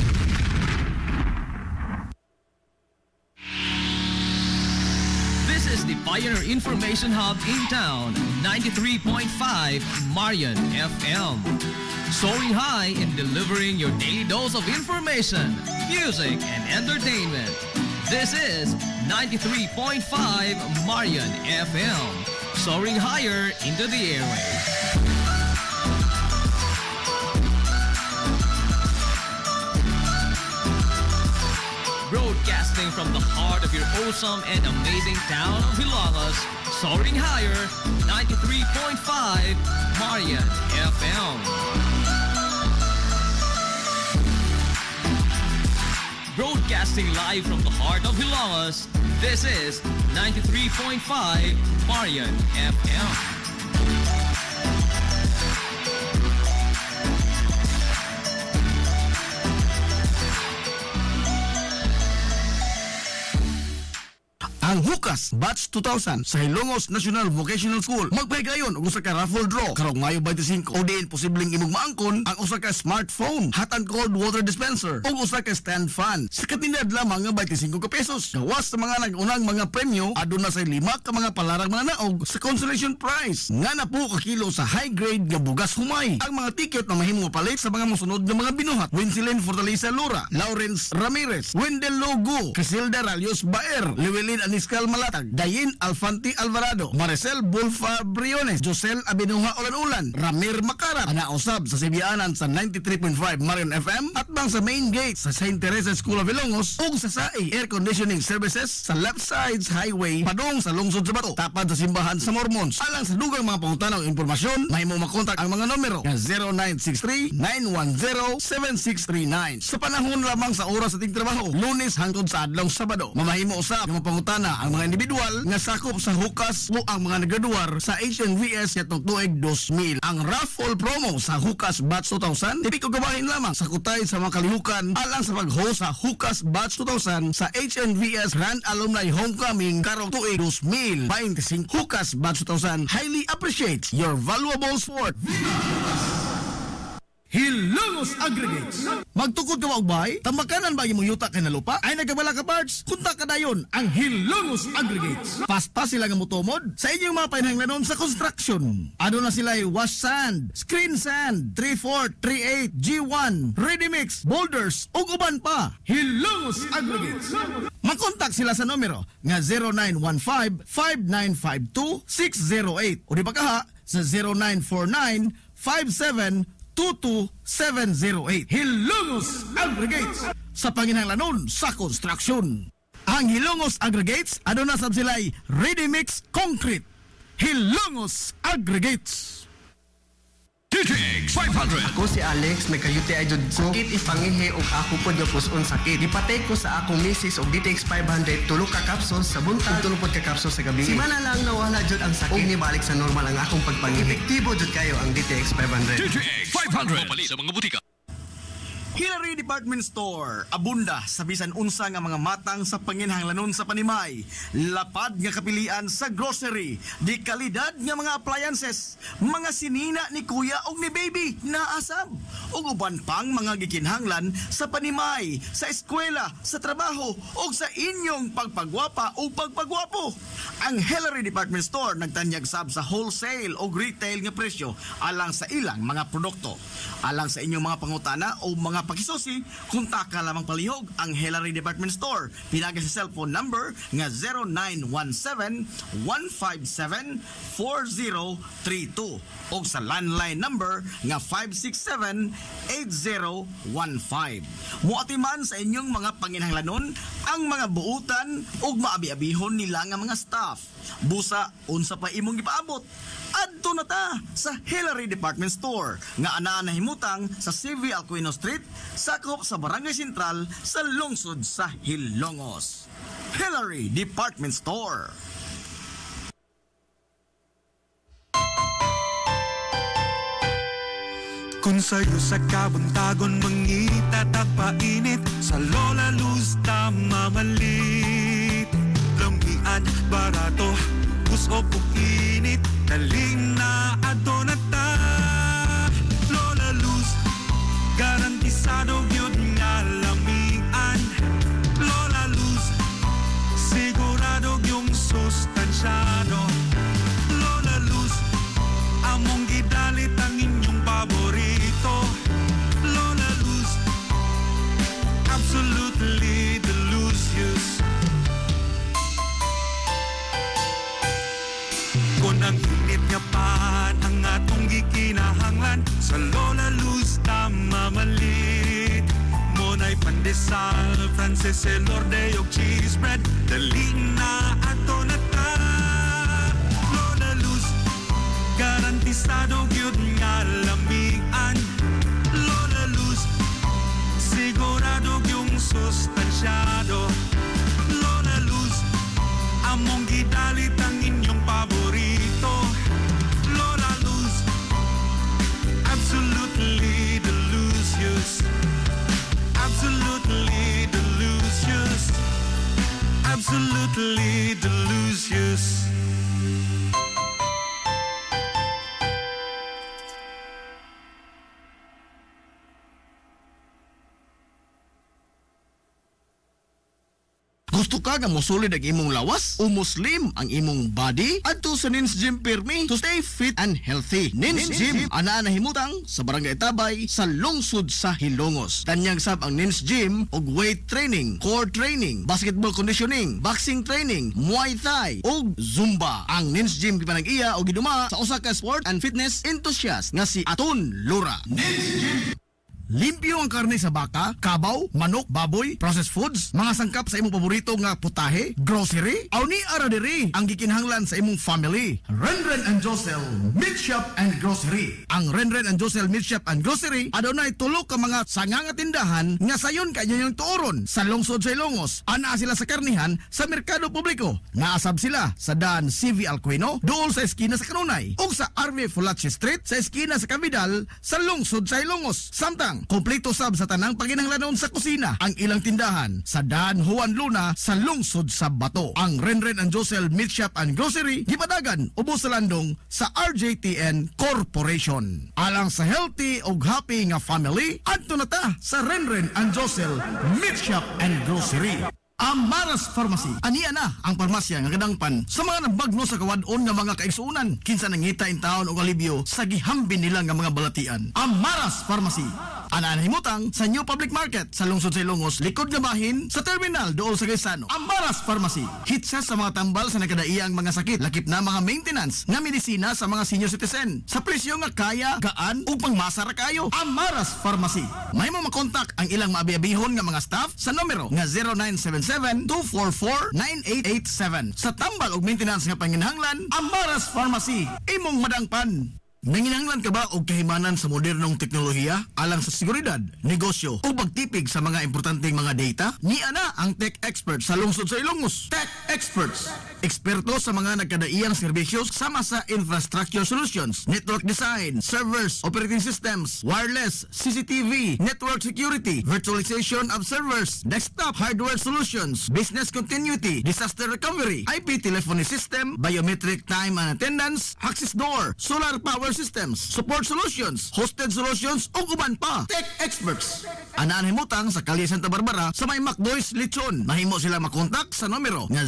This is the Pioneer Information Hub in town, 93.5 Marian FM. Soaring high in delivering your daily dose of information, music, and entertainment. This is 93.5 Marian FM, soaring higher into the airwaves. Broadcasting from the heart of your awesome and amazing town of Hilongos, soaring higher, 93.5 Marian FM. Broadcasting live from the heart of Hilongos, this is 93.5 Marian FM. Ang Hukas Batch 2000 sa Hilongos National Vocational School magpahigayon og usa ka raffle draw karong Mayo 25 o diin posibleng imong maangkon ang usa ka smartphone, hot and cold water dispenser ug usa ka stand fan sa katinad lamang nga 25 ka pesos. Gawas sa mga nag-unang mga premyo aduna sa 5 ka mga palarang mga naog sa consolation prize nga na po ka kilo sa high grade nga bugas humay. Ang mga ticket na mahimong mapalit sa mga mosunod nga mga binuhat: Winsilin Fortaleza Lura, Lawrence Ramirez, Wendell Logo, Casilda Ralios Baer, Llewellyn Aniscal Malatag, Dayin Alfanti Alvarado, Maricel Bulfa Briones, Josel Abinuha Ulan-Ulan, Ramir Makarat, anausab sa Sibianan sa 93.5 Marion FM at bang sa main gate sa St. Teresa School of Ilongos ug sa SAE Air Conditioning Services sa left sides highway padung sa lungsod sa Bato tapad sa simbahan sa Mormons. Alang sa dugang mga pangutana o impormasyon, mahimo makontak ang mga numero nga 0963-910-7639. Sa panahon lamang sa oras sa ating trabaho, Lunes hangtod sa adlaw Sabado. Mamahimo usab nga pangutana ang mga individual nga sakop sa Hukas o ang mga nagaduwar sa HNVS yatong tuig 2000. Ang raffle promo sa Hukas Batch 2000 tipi ko gabahin lamang sa kutay sa mga kalihukan alang sa pag-host sa Hukas Batch 2000 sa HNVS Grand Alumni Homecoming karong tuig 2025. Hukas Batch 2000 highly appreciates your valuable support. Hilongos Aggregates. Magtukod ka maubay? Tamakanan ba imong yuta kay na lupa? Ay nagabala ka parts? Kunta ka dayon ang Hilongos Aggregates. Paspas sila nga mutumod sa inyong mga panahanglanon sa construction. Ano na sila wash sand, screen sand, 3/4, 3/8, G1, ready mix, boulders ug uban pa. Hilongos Aggregates. Makontak sila sa numero nga 0915-5952-608 o di ba kaha sa 0949-5722-708. Hilongos Aggregates sa panginahanglanon sa construction. Ang Hilongos Aggregates aduna sab sila'y ready mix concrete. Hilongos Aggregates. DTX 500. Ako si Alex, nagka-UTI jud ko. Sakit ipangihi og ako pod nga puson sakit. Ipatay ko sa akong misis og DTX 500 tulo ka capsules sa buntag, tulo pod ka capsules sa gabi. Simana lang nawala jud ang sakit. Og nibalik sa normal ang akong pagpangihi. Epektibo jud kayo ang DTX 500. DTX 500. Papalit sa mga butika. Hillary Department Store, abunda sa bisan unsa nga mga matang sa panginhanglanon sa panimay, lapad nga kapilian sa grocery, di kalidad nga mga appliances, mga sinina ni kuya og ni baby naasab, ug uban pang mga gikinhanglan sa panimay, sa eskwela, sa trabaho ug sa inyong pagpagwapa o pagpagwapo. Ang Hillary Department Store nagtanyag sab sa wholesale o retail nga presyo alang sa ilang mga produkto. Alang sa inyong mga pangutana o mga pakisusi, kuntaka lamang palihog ang Hillary Department Store. Pinagi sa cellphone number nga 0917-157-4032 o sa landline number nga 567-8015. Muatiman sa inyong mga panginhanglanon ang mga buutan o maabi-abihon nila nga mga staff. Busa, unsa pa imong ipaabot? Adto na ta sa Hillary Department Store nga anaa nahimutang sa CV Alcuino Street, sakop sa Barangay Sentral sa lungsod sa Hilongos. Hillary Department Store. Kung sa'yo sa kabuntagon mangita tagpainit, sa Lola Luz mamalit. Lumian, barato, puso init, daling na adto na ta. Lola Luz, garantisado yun nga lamian. Lola Luz, sigurado yung sustansyado. Lola Luz, among gidalit ang inyong paborito. Lola Luz, absolutely delicious. Kung ang init nga pan ang atong gikinahanglan, sa Lola Luz mamalit. Monay pandesal, Frances elorde og cheese bread, daling na ato na ta. Lola Luz, garantisado gyud nga lamian. Lola Luz, sigurado yung sustansyado. Lola Luz, among gidalit ang inyong paborito. Lola Luz, absolutely delicious. Absolutely delicious. Absolutely delicious. Gusto ka nga mosulid ang imong lawas o muslim ang imong body? Adto sa Nins Gym Pirmi to stay fit and healthy. Nins Gym anaa nahimutang sa Barangay Tabay sa lungsod sa Hilongos. Tanyag sab ang Nins Gym og weight training, core training, basketball conditioning, boxing training, Muay Thai ug Zumba. Ang Nins Gym gipanag-iya og giduma sa usa ka sport and fitness enthusiast nga si Aton Lura. Nins Gym. Limpyo ang karne sa baka, kabaw, manok, baboy, processed foods, mga sangkap sa imong paborito nga putahe, grocery, aw ni ara diri ang gikinahanglan sa imong family. Renren and Josel Meat Shop and Grocery. Ang Renren and Josel Meat Shop and Grocery adunay tulo ka mga sanga nga tindahan nga sayon kanyang tuoron sa lungsod sa Ilongos. Ana sila sa karnihan sa merkado publiko. Naasab sila sa Dan CV Alcuino, dool sa eskina sa Kanunay, ug sa RV Fulache Street sa eskina sa Cabidal sa lungsod sa Ilongos. Samtang kompleto sab sa tanang panginahanglanon sa kusina ang ilang tindahan sa Dan Juan Luna sa lungsod sa Bato. Ang Renren and Josel Meat Shop and Grocery gipadagan ubos sa landong sa RJTN Corporation. Alang sa healthy ug happy nga family, adto na ta sa Renren and Josel Meat Shop and Grocery. Amaras Pharmacy. Aniya na ang parmasya nga kadangpan sa mga nabagno sa kawadon nga mga kaigsuunan. Kinsa nangita in taon og alibyo sa gihambin nila nga mga balatian. Amaras Pharmacy. Ana himutang sa New Public Market sa lungsod sa Ilongos, likod nga bahin sa terminal dool sa Gaisano. Amaras Pharmacy. Hitsa sa mga tambal sa nakadaiyang mga sakit, lakip na mga maintenance nga medisina sa mga senior citizen. Sa presyo nga kaya, gaan ug pangmasara kayo. Amaras Pharmacy. May mo makontak ang ilang maabi-abihon nga mga staff sa numero nga 0977-244-9887. Sa tambal ug maintenance nga panginahanglan, Amaras Pharmacy. Imong madangpan. Nanginahanglan ka ba og kahimanan sa modernong teknolohiya alang sa seguridad, negosyo o pagtipig sa mga importanteng mga data? Ni ana ang Tech Experts sa lungsod sa Ilongos. Tech Experts, eksperto sa mga nagkadaiyang serbisyo sama sa infrastructure solutions, network design, servers, operating systems, wireless, CCTV, network security, virtualization of servers, desktop hardware solutions, business continuity, disaster recovery, IP telephony system, biometric time and attendance, access door, solar power systems, support solutions, hosted solutions ug uban pa. Tech Experts. Anaan himutang sa Kalye Santa Barbara sa may Macdoy's Lechon. Mahimo sila makontak sa numero nga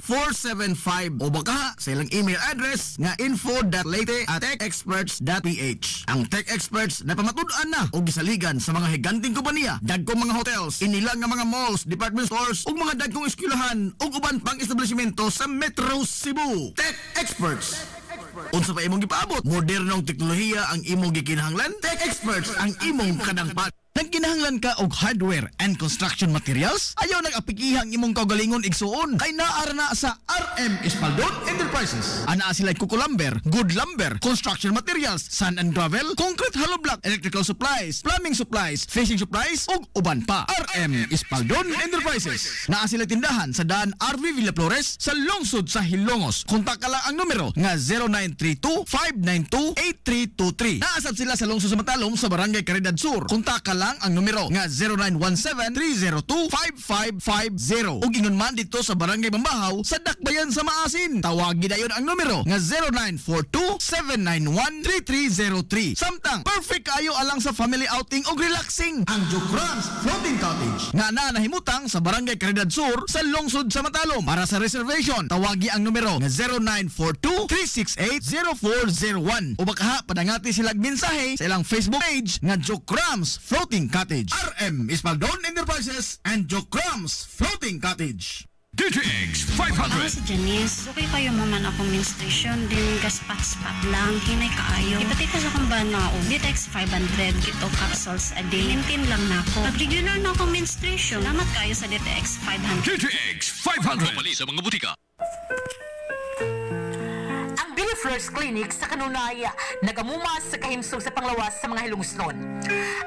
0917-6283-475 o baka sa ilang email address nga info.leyte@techexperts.ph. Ang Tech Experts na pamatud-an na o gisaligan sa mga higanting kompanya, dagkong mga hotels, inilang nga mga malls, department stores ug mga dagkong eskwelahan ug uban pang establishmento sa Metro Cebu. Tech Experts. Unsa pa imong gipaabot? Modernong teknolohiya ang imong gikinahanglan? Tech Experts ang imong kadangpat. Nagkinahanglan ka og hardware and construction materials? Ayaw nag-apikihang imong kaugalingon igsuon kay naara na sa RM Espaldon Enterprises. Ana sila Kuko Lumber, Good Lumber, construction materials, sand and gravel, concrete hollow block, electrical supplies, plumbing supplies, fishing supplies ug uban pa. RM Espaldon Enterprises. Naa sila tindahan sa daan RV Villa Flores sa lungsod sa Hilongos. Kontak ka lang ang numero nga 0932-592-8323. Naasad sila sa lungsod sa Matalom sa Barangay Caridad Sur. Kontak ka lang ang numero nga 0917-302-5550. Ug ingon man dito sa Barangay Bambahaw sa Dakbayan sa Maasin. Tawagi dayon ang numero nga 0942-791-3303. Samtang perfect kayo alang sa family outing ug relaxing ang Jokrans Floating Cottage nga nahimutang sa Barangay Caridad Sur sa lungsod sa Matalom. Para sa reservation, tawagi ang numero nga 0942-368-0401 o baka padangati silang mensahe sa ilang Facebook page nga Jokrans Floating Cottage. RM Espaldon Enterprises and Jokrams Floating Cottage. DTX 500. Ako si Janice. Okay kayo mo man akong menstruation, din gaspat-spat lang, hinay kaayo. Ipati ko sa kumbana o DTX 500, gito capsules a day. Maintain lang na ako. Pag-regular na akong menstruation, salamat kayo sa DTX 500. DTX 500. Pumali sa mga butika. Flores Clinic sa kanunay nagamumas sa kahimsog sa panglawas sa mga hilungsnon.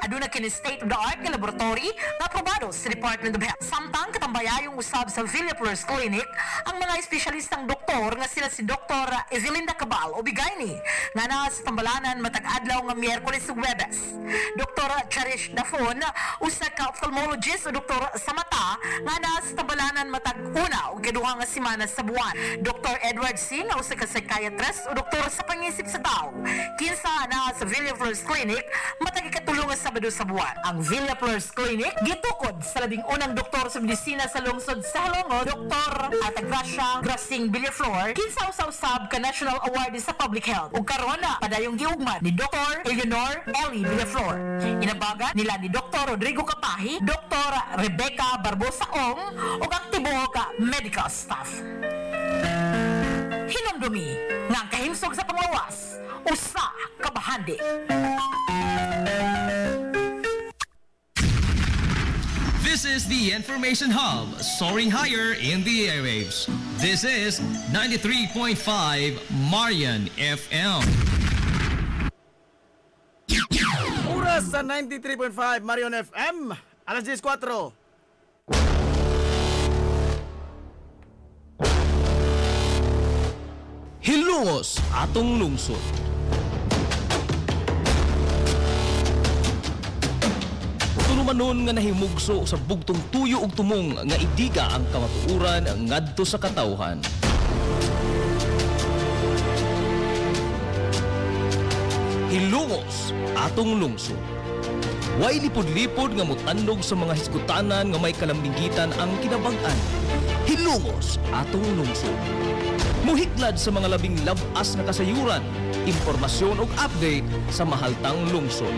Aduna kini state-of-the-art nga laboratory na aprobado sa Department of Health. Samtang katambayayong usab sa Villa Flores Clinic ang mga espesyalistang doktor nga sila si Dr. Evelinda Cabal o Bigayni nga na sa tambalanan matag adlaw nga Miyerkules ug Huwebes. Dr. Cherish Dafon usa ka ophthalmologist o doktor sa mata nga na sa tambalanan matag una ug ikaduha nga semana sa buwan. Dr. Edward C nga usa ka psychiatrist o doktor sa pangisip sa tao. Kinsa na sa Villa Flores Clinic matag ikatulong nga Sabado sa buwan. Ang Villa Flores Clinic gitukod sa labing unang doktor sa medisina sa lungsod sa Halongo, Dr. Atagracia Grasing Villaflor, kinsa usab ka National Award sa Public Health. Ug karon na padayong giugma ni Dr. Eleanor Ellie Villaflor. Inabaga nila ni Dr. Rodrigo Kapahi, Dr. Rebecca Barbosa Ong ug ang tibuok medical staff. Hinumdumi nga ang kahimsog sa panglawas, usa ka bahandi. This is the Information Hub, soaring higher in the airwaves. This is 93.5 Marian FM. Oras sa 93.5 Marian FM, alas 10:04. Hilongos atong lungsod. Tunumanon nga nahimugso sa bugtong tuyo ug tumong nga idiga ang kamatuuran ngadto sa katawhan. Hilongos atong lungsod. Way lipod-lipod nga mutandog sa mga hiskutanan nga may kalambingitan ang kinabag-an. Hilongos atong lungsod. Muhiklad sa mga labing labas na kasayuran, impormasyon ug update sa mahaltang lungsod.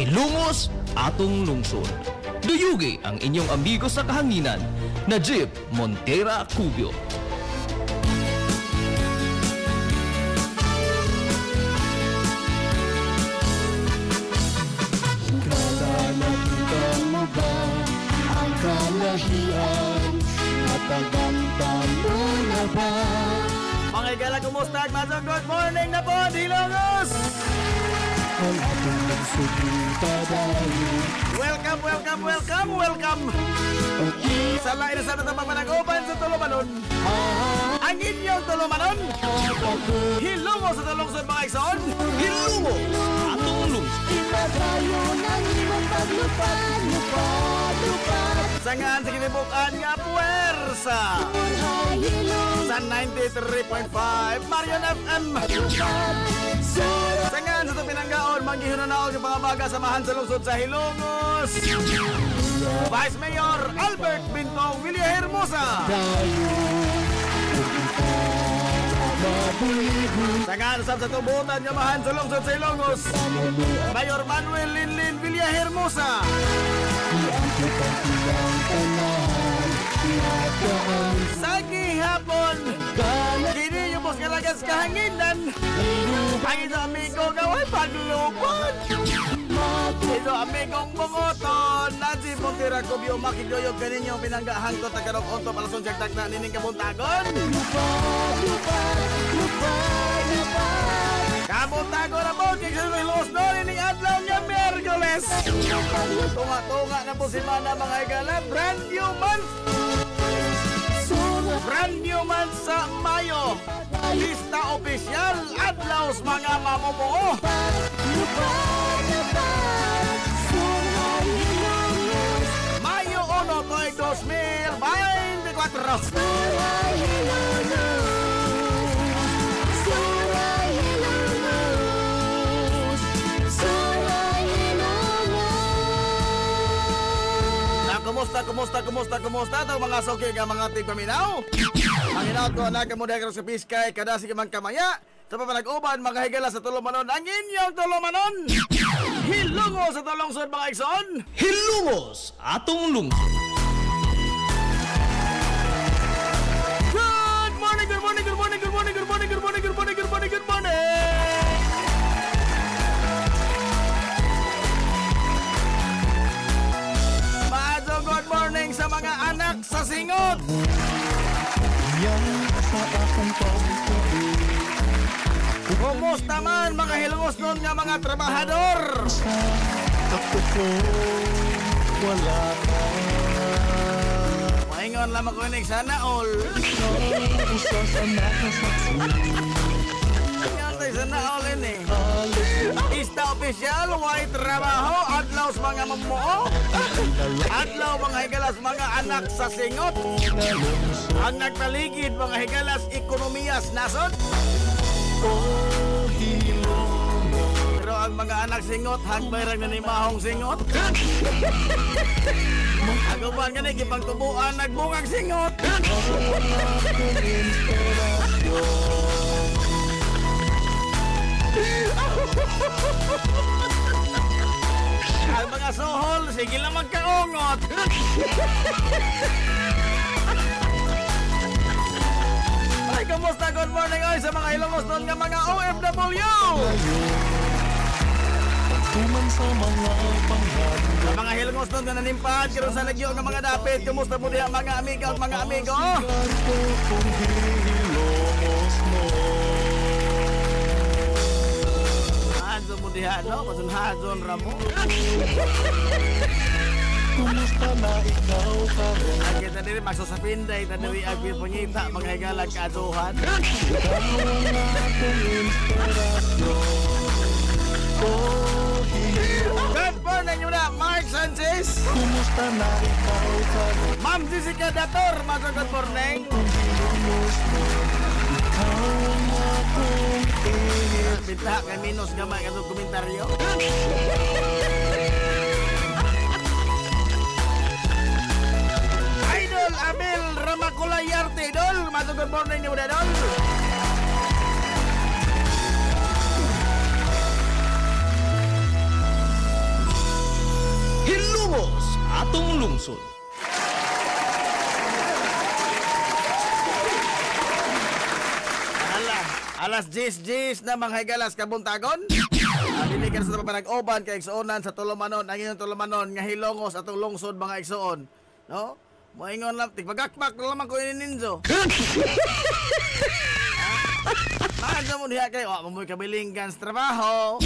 Hilongos atong lungsod. Duyugi ang inyong amigo sa kahanginan, Najib Montera Cubio. Nakita mo ba ang kalahian? Mga igala, kumusta? Masong good morning na po, Hilongos! Welcome, welcome, welcome, welcome! Sa lain na sana tamang manag-uban sa Tulumanon. Ang inyong Tulumanon. Hilongos sa Tulungsod mga igsoon. Hilongos atong lungsod. Sangaan sa kinibukan nga puwersa. Sa 93.5 Marion FM. Sangaan sa pinanggaon, manggihunanaon yung mga baga samahan sa lungsod sa Hilongos. Vice Mayor Albert Bintong Villahermosa. Sangaan sa tubutan yamahan sa lungsod sa Hilongos, Mayor Manuel Linlin Villahermosa. Sa gihapon, kini yung bos kalagas kahanginan. Ang isa amigo gawin paglupot. Ito amigong bungoton. Nansi Montira Kubyo makidoyog kaninyo pinanggahang to tagarok onto palason siya takna nining kabuntagon. Kabuntagon na po kay Hilongos doon nining adlaw niya Miyerkules. Tunga-tunga na po si Mana mga igala. Brand new month. Brand new month sa Mayo. Lista opisyal adlaw sa mga mamumuo. Mayo 1, 2024. Kumusta itong mga soki nga mga tigpaminaw? Ang inaot ko na kamudagro sa piskay, kada sige man kamaya. Sa papanag-uban, mga higala sa Tulumanon, ang inyong Tulumanon! Hilongos sa Tulungsod mga igsoon! Hilongos atong lungsod. Good morning! Maadong good morning sa mga anak sa singot! Kumusta man mga Hilongos nun nga mga trabahador? Maingon lang makuinig sana all. Ingantay sana all ini. Ista opisyal, white trabaho, adlaw sa mga mamuo. Adlaw mga higalas mga anak sa singot. Ang nagpaligid mga higalas ekonomiyas nasod. Pero ang mga anak singot, hagbayrang nanimahong singot. Aguban ka na, kipagtubuan, nagbungang singot. Ang mga sohol, sige lang magkaungot. Ay, kamusta? Good morning ay sa mga Hilongos doon nga mga OFW! Sa mga Hilongos doon nga nanimpad, karoon sa nagyo ng mga dapit, kamusta po diha mga amiga at mga amigo? Hadzo mo diha, no? Pasunhadzon ramo. Kumusta na ikaw karon? Agad na diri magsusapinday na diri agbil pangita mga higalag kaaduhan. Good morning yun na, Mark Sanchez. Kumusta na ikaw karon? Ma'am Jessica Dator, masang good morning. Bita kay minus gamay katong komentaryo. Abel Ramakulayarte, Dol. Masuk good morning ni Uda, Dol. Hilongos atong lungsod. Alas 10 na mga higalas kabuntagon. Diligan sa panag-oban kay igsuonan sa Tulumanon. Ang inyong Tulumanon nga Hilongos atong lungsod mga igsuon. No? Moingon lang, tigpagakpak lamang ko ini ninjo. mo diha kay wa mo kabilinggan sa trabaho.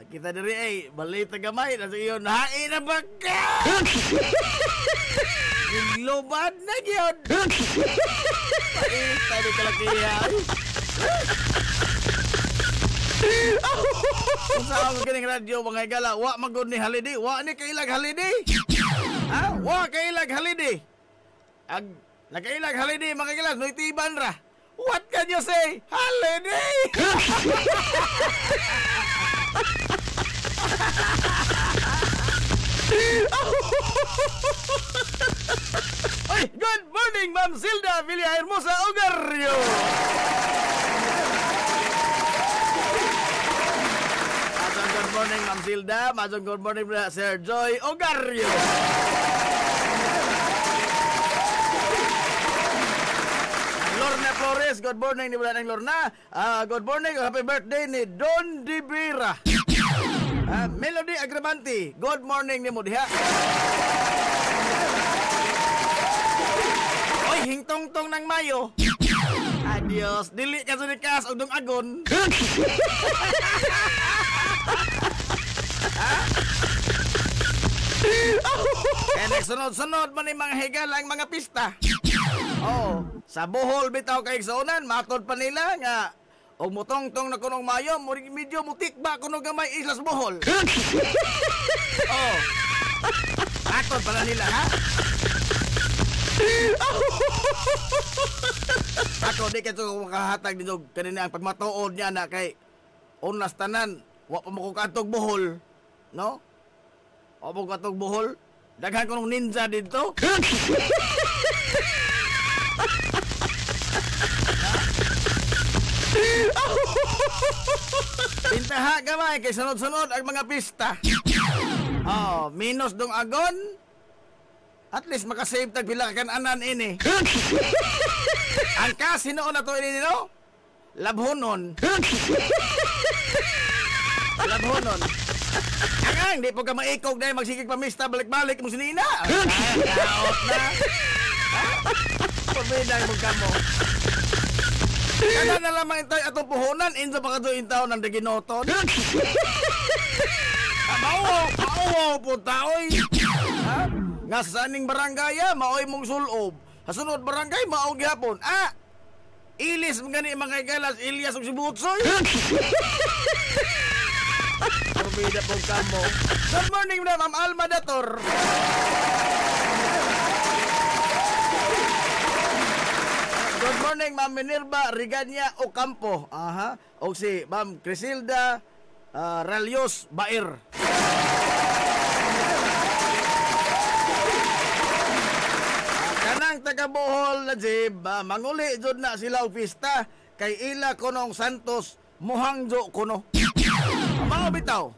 Kita diri ay balita gamay na sa iyo hain na baka. Gilobad na gyud. Tadi kalakihan. Kung saan ako kining radyo mga higala, wa magod ni holiday, wa ni kailag holiday. Wa kailag holiday. Nagkailag holiday mga higala, no itiban ra. What can you say? Holiday! Oy, good morning, Ma'am Zilda Villahermosa Ogarrio. Good morning, Ma'am Zilda. Good morning, Sir Joy Ogarrio. Lorna Flores, good morning ni Bulan Lorna. Good morning, happy birthday ni Don Dibira. Melody Agramanti, good morning ni mo diha. Oy, hingtong-tong ng Mayo. Adios, dili ka sunikas og dong agon. Kaya nagsunod-sunod man yung mga higalang mga pista. Sa Bohol bitaw kay igsunan, matod pa nila nga og mutong-tong na kunong Mayo, medyo mutikba kuno gamay Islas Bohol. Matod pa nila ha. Ako di kato makahatag dito kanina ang pagmatuod niya na kay unas tanan wa pa mo katog Bohol, no? O mo katog Bohol, daghan ko ng ninja dito. Pintaha gamay kay sunod-sunod ang mga pista. Minus dong agon. At least makasave tag pila kan anan ini. Ang kasino na to ini no? Labhonon. Labhonon. Ang di po ka maikog dahil magsigig pamista balik-balik mo sinina. Naot na. Pabidang mo ka mo. Kada na lamang ito atong puhunan, inso pa ka doon taon ng daginoton. Maawaw po taoy. Nga sa aning barangaya, maoy mong sulob. Sa sunod barangay, maoy gihapon. Ilis mga ni mga galas, Ilyas og si Butsoy. Pabida po ka mo. Good morning na, Ma'am Alma Dator. Good morning, Ma'am Minerva Rigania Ocampo. O si Ma'am Crisilda Ralios Bair. Kanang taga Bohol na jib, manguli jud na sila og pista kay ila kunong Santos muhangjo kuno. Mga bitaw,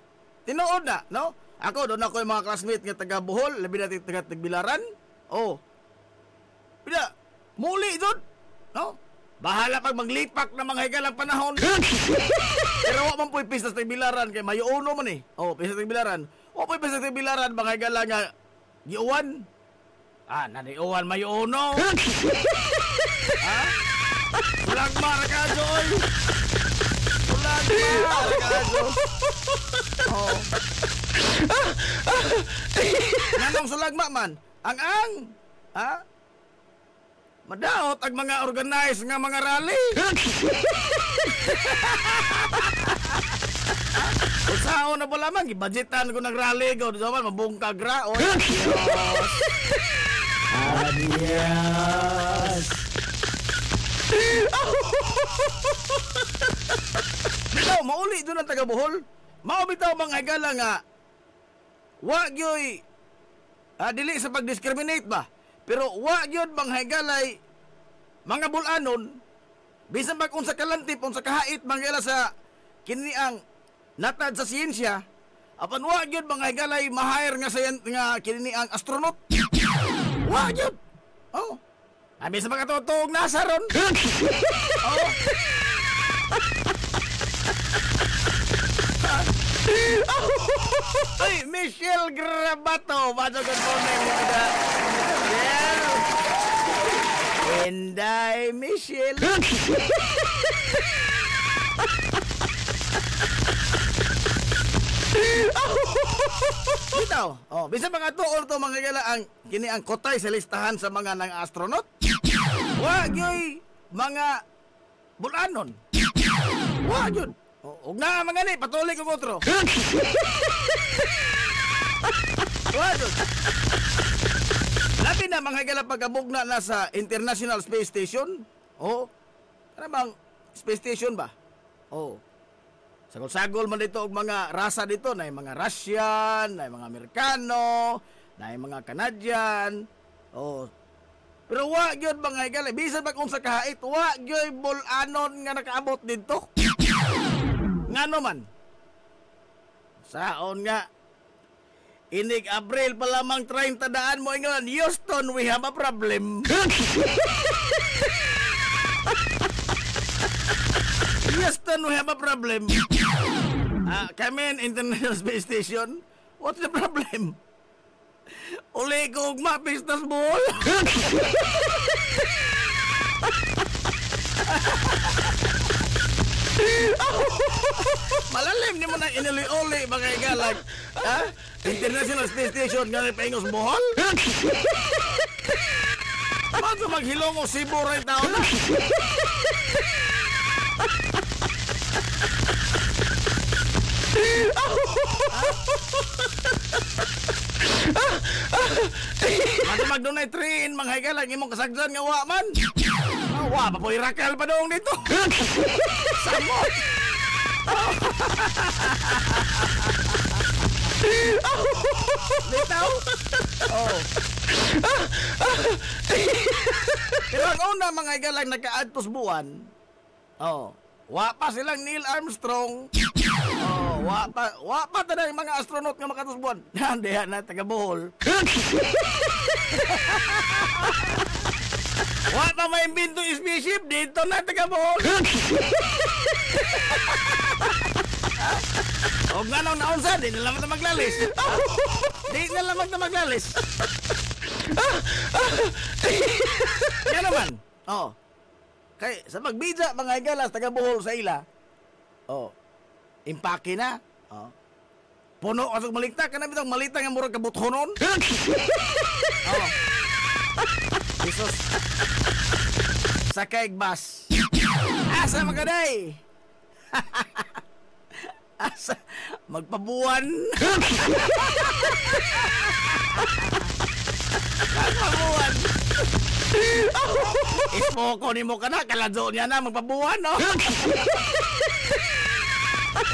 tinuod na, no? Ako doon ako yung mga classmate nga taga Bohol, labi natin taga Tagbilaran. Pida, muli jud. No? Bahala pag maglipak na mga higalang panahon. Pero wa man po'y pista sa Tagbilaran kay mayo uno man eh. Pista sa Tagbilaran. Po'y pista sa Tagbilaran mga higalang nga giuwan. Naniuwan mayo uno. Sulagma rakadyo oy. Sulagma rakadyo. Nanong sulagma man? Ang madaot ang mga organized nga mga rally. Usaho na pala man, ibudgetan ko ng rally ko. Diyan mabungkag ra. Adios. Adios. Bitaw, mauli doon ang taga Bohol. Maubitaw mga higala nga. Wag yoy. Dili sa pag-discriminate ba? Pero wag yun bang higalay mga bulanon bisan pag unsa kalantip unsa kahait manggala sa kiniang natad sa siyensya apan wag yun bang higalay ma-hire nga sa nga kiniang astronaut. Wag yun. Bisan pag katutog nasa ron. Ay, Michelle Grabato, good morning. Inday Michelle. Bitaw, bisan mga tuol to mga higala ang kini ang kotay sa listahan sa mga nang astronaut. Wa gyoy mga bulanon. Wa gyud. Ug na mga ni patuloy kog otro. Wa gyud. Labi na mga higala pagabugna na sa International Space Station. Ano bang space station ba? Sagol-sagol man dito og mga rasa dito, na mga Russian, na mga Amerikano, na mga Canadian. Pero wa gyud mga higala, bisan pag unsa kahait, wa gyud bulanon nga nakaabot dito. Ngano man? Saon nga inig Abril pa lamang 30 daan mo ingon, Houston, we have a problem. Houston, we have a problem. Come in, International Space Station. What's the problem? Uli ko mapistas ball. Malalim ni mo na inuli-uli mga igalag. International Space Station nga paingos bohol. Bago maghilong o Cebu rin tao na. Ano mag-donate rin mga higalang imong kasagdan nga wa man. Wa pa po irakal pa doong dito. Samot. Bitaw? Pero ang una mga higalang nagka-adtos buwan, wa pa silang Neil Armstrong. Wa pa tayo mga astronaut nga makatusbuan. Nandiyan na, taga Bohol. Wa pa may imbento spaceship dito na, taga Bohol. O nga nung naunsa, di na lamang na maglalis. Di na lamang na maglalis. Yan naman. Kay sa pagbidya mga higalas taga Bohol sa ila. Impake na. Puno asog malikta kana bitang malita nga murag kabuthonon. Jesus. Sakay bus. Asa magaday? Asa magpabuwan. Magpabuwan. Ispoko ni mo ka na, kaladyo niya na, magpabuwan, no?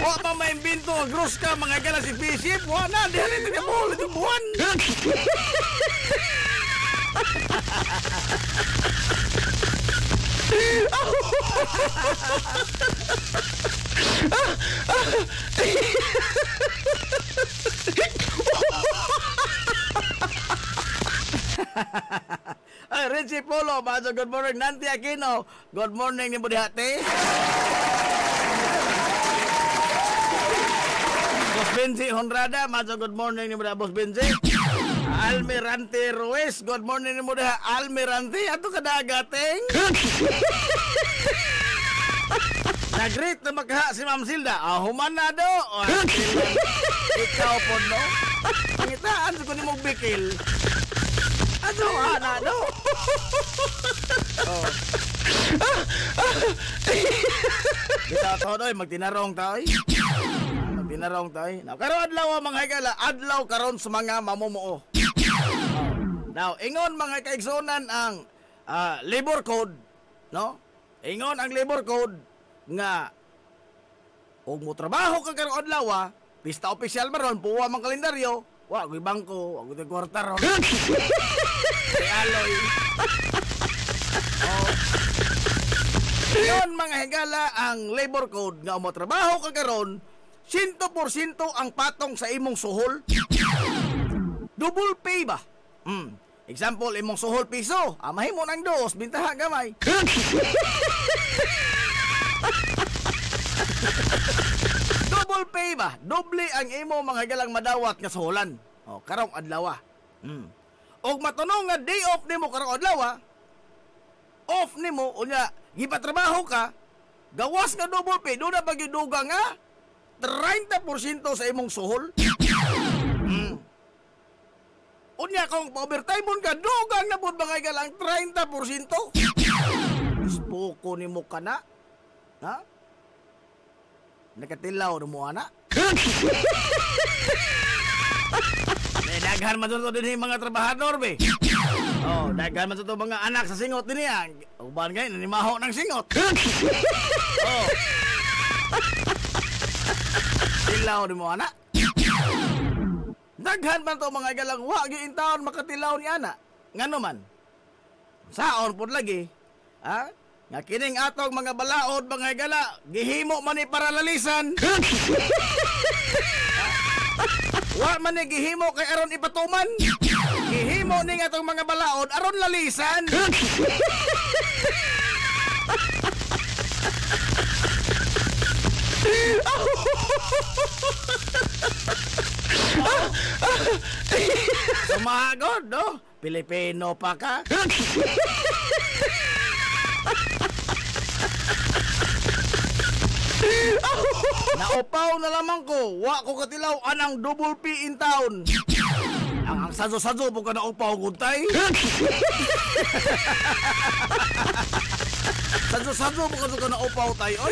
Wa pa may imbento, agros ka, mga gala si Bishop, wa na, di halin na mo, ulit yung buwan. Richie Polo, Mazo, good morning. Nanti Aquino, good morning ni Budihati. Boss Benzi Honrada, Mazo, good morning ni Budiha Boss Benzi. Almirante Ruiz, good morning ni Budiha Almirante. Ato kadagating. Nag-greet na magkaha si Ma'am Silda. Humanado. Ikaw po, no? Pangitaan sa kunin mong bikil. Ano, no? Kita todo, magtinarong tayo. Magtinarong tayo. Now, karon adlaw mga higala, adlaw karon sa mga mamumuo. Now, ingon mga kaigsunan ang labor code, no? Ingon ang labor code nga og mo trabaho ka karon adlaw, pista opisyal maron, puwa mang kalendaryo, wa ko'y bangko, wa ko'y kwarta ron. Kay Aloy. Yun mga higala ang labor code nga mo trabaho ka karon 100% ang patong sa imong suhol. Double pay ba? Example, imong suhol piso, mahimo nang 2, bintaha gamay. Double pay ba? Doble ang imo mga galang madawat nga suhulan. Karong adlaw. Og matunong nga day off nimo karong adlaw, off nimo unya gipatrabaho ka, gawas nga double pay, doon na pag-iduga nga 30% sa imong suhol. Unya kung overtime mo ka, dugang na po bangay ka lang 30%. Ispoko ni mo ka na. Ha? Nakatilaw na mo, ana? Daghan man ito din yung mga trabahador, be. Oh, daghan man ito mga anak sa singot din yan. Uban ngayon, nanimaho ng singot. Oh. Tilaw din mo, anak. Daghan man ito mga galang, wag yung taon makatilaw ni anak. Nga naman, saon po lagi, ha? Nga kining atong mga balaod, mga gala, gihimo man ni paralalisan. Wa man ni gihimo kay aron ipatuman. Gihimo ni nga tong mga balaod aron lalisan. Sumagod, no? Pilipino pa ka? Naupaw na lamang ko, wa ko katilaw anang double P in town. Ang sadyo-sadyo po ka naupaw guntay. Sadyo-sadyo po ka naupaw tayo.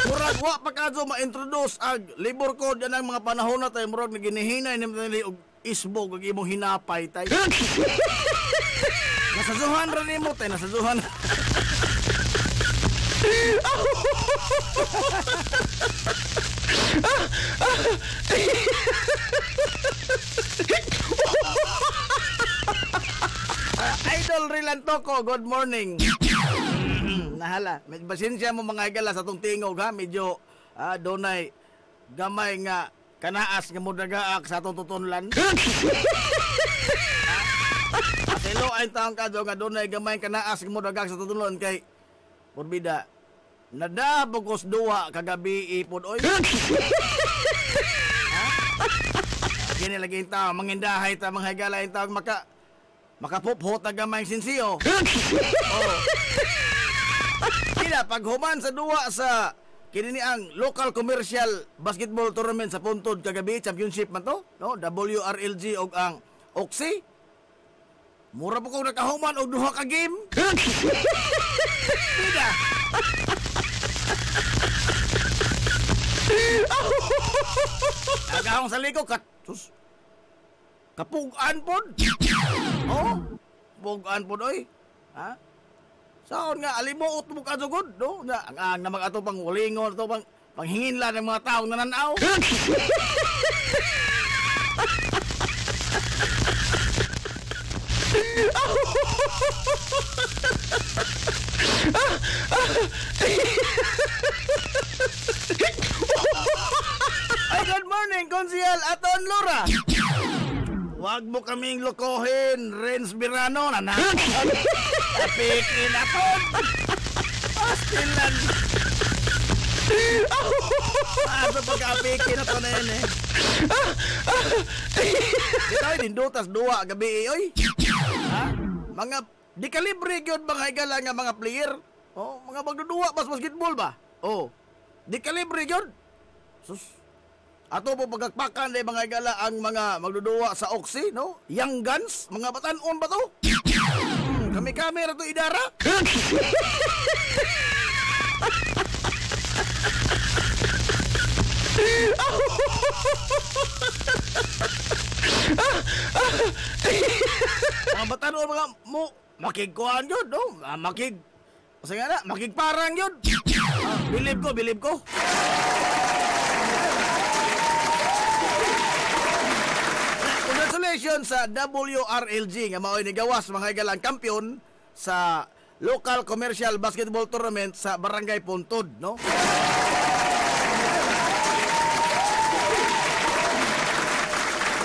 Murag wa pa kadyo ma-introduce ang labor code yan ang mga panahon na tayo. Murag na ginihinay ni og isbog og imong hinapay tayo. Nasadyohan rin mo tayo, nasadyohan. Idol Rilantoko, good morning. Nahala, basensya mo mga igala sa tong tingog ha, medyo donay gamay nga kanaas nga mudagaak sa atong tutunlan. Asilo ay taong kadyo nga donay gamay kanaas nga mudagaak sa tutunlan kay Purbida, nadabogos duwa kagabi ipod oy. Gini lagi yung tao, mangindahay ta, mga higala yung tao, makapuphot na gamay sinsiyo. Oh. Kina, paghuman sa duwa sa kinini ang local commercial basketball tournament sa Puntod kagabi, championship man to, no? WRLG og ang Oxy. Mura po kong nakahuman og duha ka game. Pida. Agahong sa liko sus. Kapugan pod. Oh, pugan pod oy. Ha? Saon nga alimuot mo kadugod, no? Ang namag ato pang ulingon to pang panghinginla ng mga taong nananaw. Ay, good morning, Konsyel Aton Lora. Wag mo kaming lokohin, Renz Birano, nanak. Apikin aton. Pastilan. Asa pag-apikin aton na yan eh. Kita ay dindutas duwa gabi oy. Ha? Mga di kalibre gyud mga higala nga mga player. Oh, mga magduduwa bas basketball ba? Oh. Di kalibre gyud. Sus. Ato po pagakpakan day mga higala ang mga magduduwa sa Oxy, no? Young Guns, mga batan-on ba to? Kami kamera to idara. Mga batan-on mga mo makigkuhan yun, no? Makig kasi nga na, makigparang yun. Bilib ko. Congratulations sa WRLG nga mao'y nigawas mga higalang kampiyon sa local commercial basketball tournament sa Barangay Puntod, no?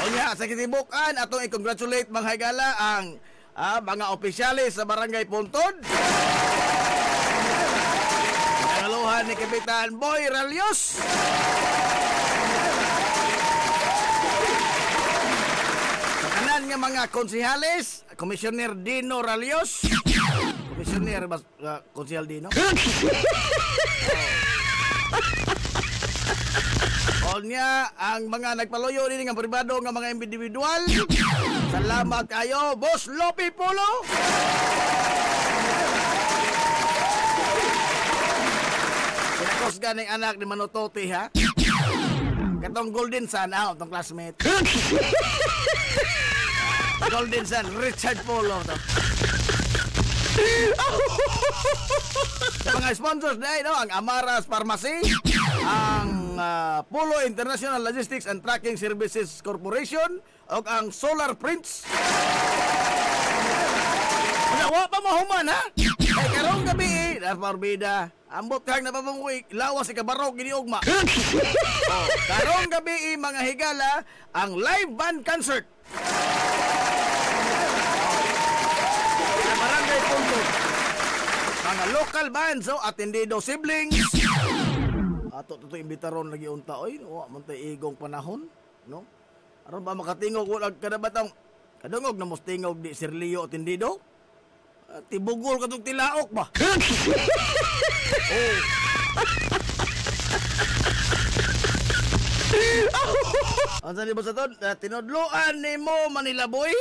Unya sa kitibukan atong i-congratulate mga higala ang mga opisyalis sa Barangay Puntod. Nangaluhan ni Kapitan Boy Ralios. Sa kanan nga mga konsihales, Commissioner Dino Ralios, Commissioner bas Konsehal Dino. All niya ang mga nagpaluyo din nga pribado nga mga individual. Salamat kayo, Boss Lopi Polo. Kinakos ganing anak ni Manototi ha. Katong Golden Sun, tong classmate. Golden Sun, Richard Polo to. Sa mga sponsors na no, ang Amaras Pharmacy, ang Polo International Logistics and Tracking Services Corporation, o ang Solar Prints. Wa pa mahuman ha. Ay karong gabi, Parbida, ambot kang napapanguwi, lawas si kabarog giniugma. Karong gabi mga higala, ang live band concert. Barangay Puntod. Mga local bands, atendido siblings. Ato to imbitaron lagi unta oy, man tay igong panahon, no? Aron ba makatingog wala kada batang kadungog na mostingog di Sir Leo atendido? Tibugol katong tilaok ba? Ang sani ba sa to? Tinodloan ni mo Manila Boy.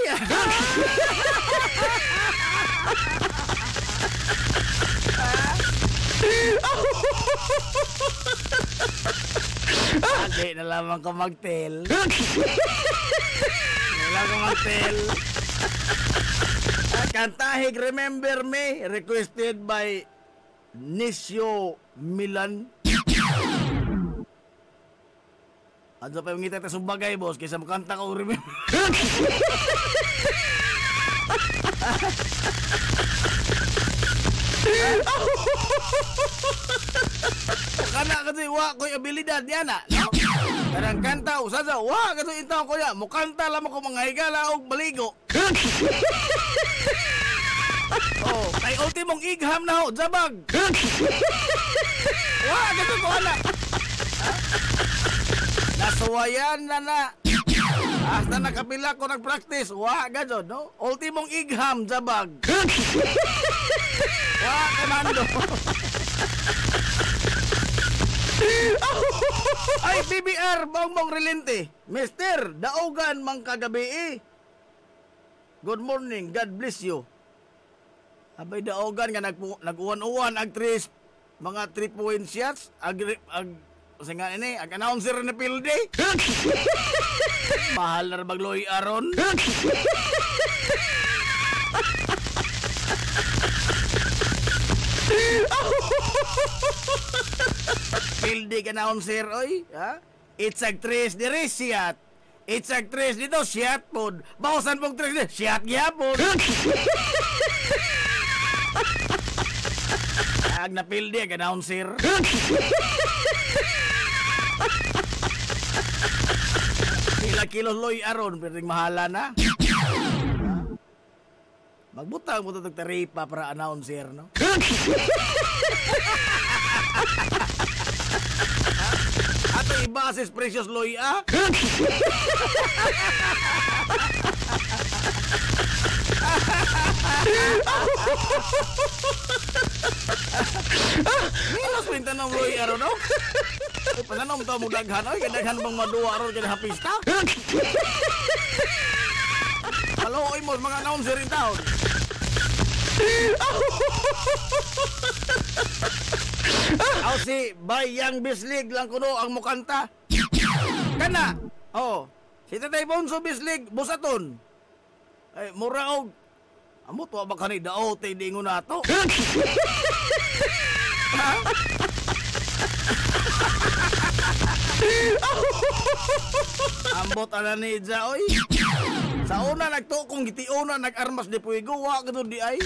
Hindi na lamang ko mag-tell. Kantahig Remember Me, requested by Nisio Milan. Ano pa yung ngita sa bagay, boss, kaysa makanta ko Remember. Kana kasi wa ko'y abilidad yan no? Karang kanta, usaza, wa kasi intaw ko yan, mukanta lang ako mga higala o baligo. Kay ultimong igham na ho, zabag. Wa kasi ko anak. Nasuwayan na. Hasta nakapila ko nag-practice, wa gado, no? Ultimong igham, zabag. Wa komando. Ay, BBR, Bongbong Relente. Mister, daogan mang kagabi Good morning, God bless you. Abay, daogan nga nag-uwan-uwan actress, mga 3-point shots, nga ini, announcer na pilde. Mahal na magloy aron. Pilde ka announcer, oy. Ha? It's actress di resiyat. It's actress dito, siyat po. Bawasan pong tres dito, siyat gyapon. Ag na pilde ka announcer. Pila kilos loy aron, pero mahala na. Magbutang mo itong taripa para announcer, no? Ato ibasis Precious Loy, Minos mo yung tanong Loy, no? Pananom to mo daghan, kadaghan bang maduwa aron kaya hapista? Haloy mo, mga announcer in town. Aw si Bayang Bislig lang kuno ang mukanta. Kana. Si Tatay Bonso Bislig busaton. Ay mura og amo to ba kanay dao tay dingon nato. Ambot ana ni Ja oy. Sa una nagtukong gitiuna nag-armas di puigo wa kadto di ay.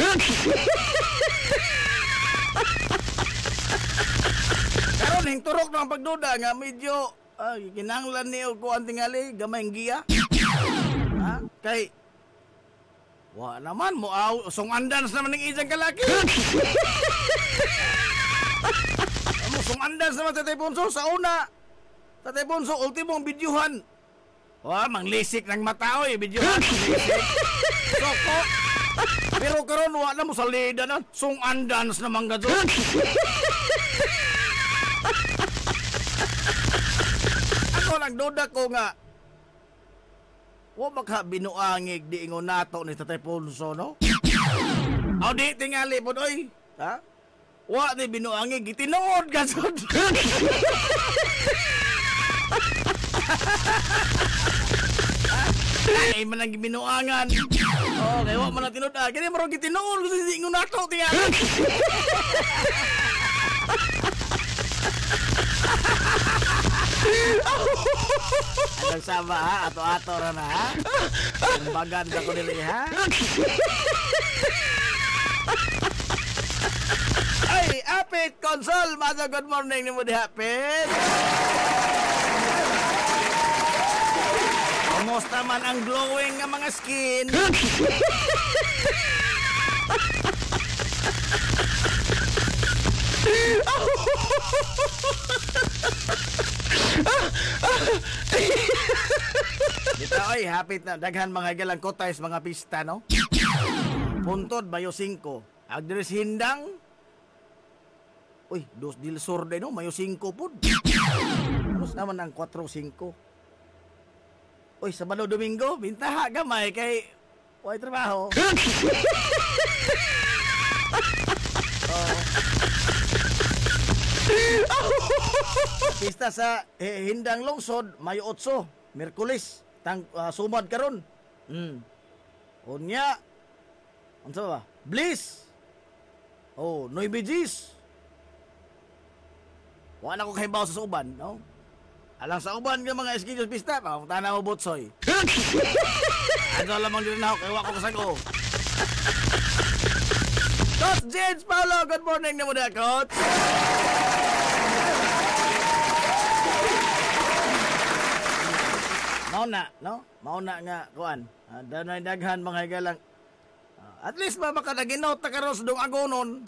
Karon hing turok ng pagduda nga medyo kinahanglan ni og kuan tingali gamay giya. Kay wa naman mo song andans naman ng isang kalaki. Amo song andans naman Tatay Bonso sa una. Tatay Bonso ultimong bidyuhan. Wah, manglisik ng mata oy, video. Soko. Pero karon wa na mo salida na. Song and dance naman gadto. Ako nagduda ko nga. Wa baka binuangig di ingon nato ni Tatay Ponso, no? Aw di tingali pod oy. Ha? Wa di binuangig gitinuod gasod. Ay man ang binuangan. Oh, kay wa man tinud. Kini maro gitinuod gusto di ingon nato tingali. Ang sama ha, ato-ato ra na ha. Bagan ka ko dili ha. Ay, Apit Console, maza good morning ni mo di Apit. Kumusta man ang glowing nga mga skin? Dito ay hapit na daghan mga galang kotays mga pista no. Puntod Mayo 5. Agdres hindang. Uy, dos del sur de no, Mayo 5 pud. Ano naman ang 4-5. Uy, Sabado Domingo, bintaha gamay kay way trabaho. Pista sa hindang lungsod Mayo 8, Miyerkules, sumad karon. Unya. Unsa ba? Bliss. Oh, 9 G's. Wa na ko kahibaw sa uban, no? Alang sa uban nga mga eskidos pista, tanaw mo botsoy. Ano lamang din ako kay wa ko kasago. Coach James Paulo, good morning na mo na, Coach. Mauna, no? Mauna nga, kuan. Danay daghan mga higalang. At least ba makadaginot ta karon sa dong agonon.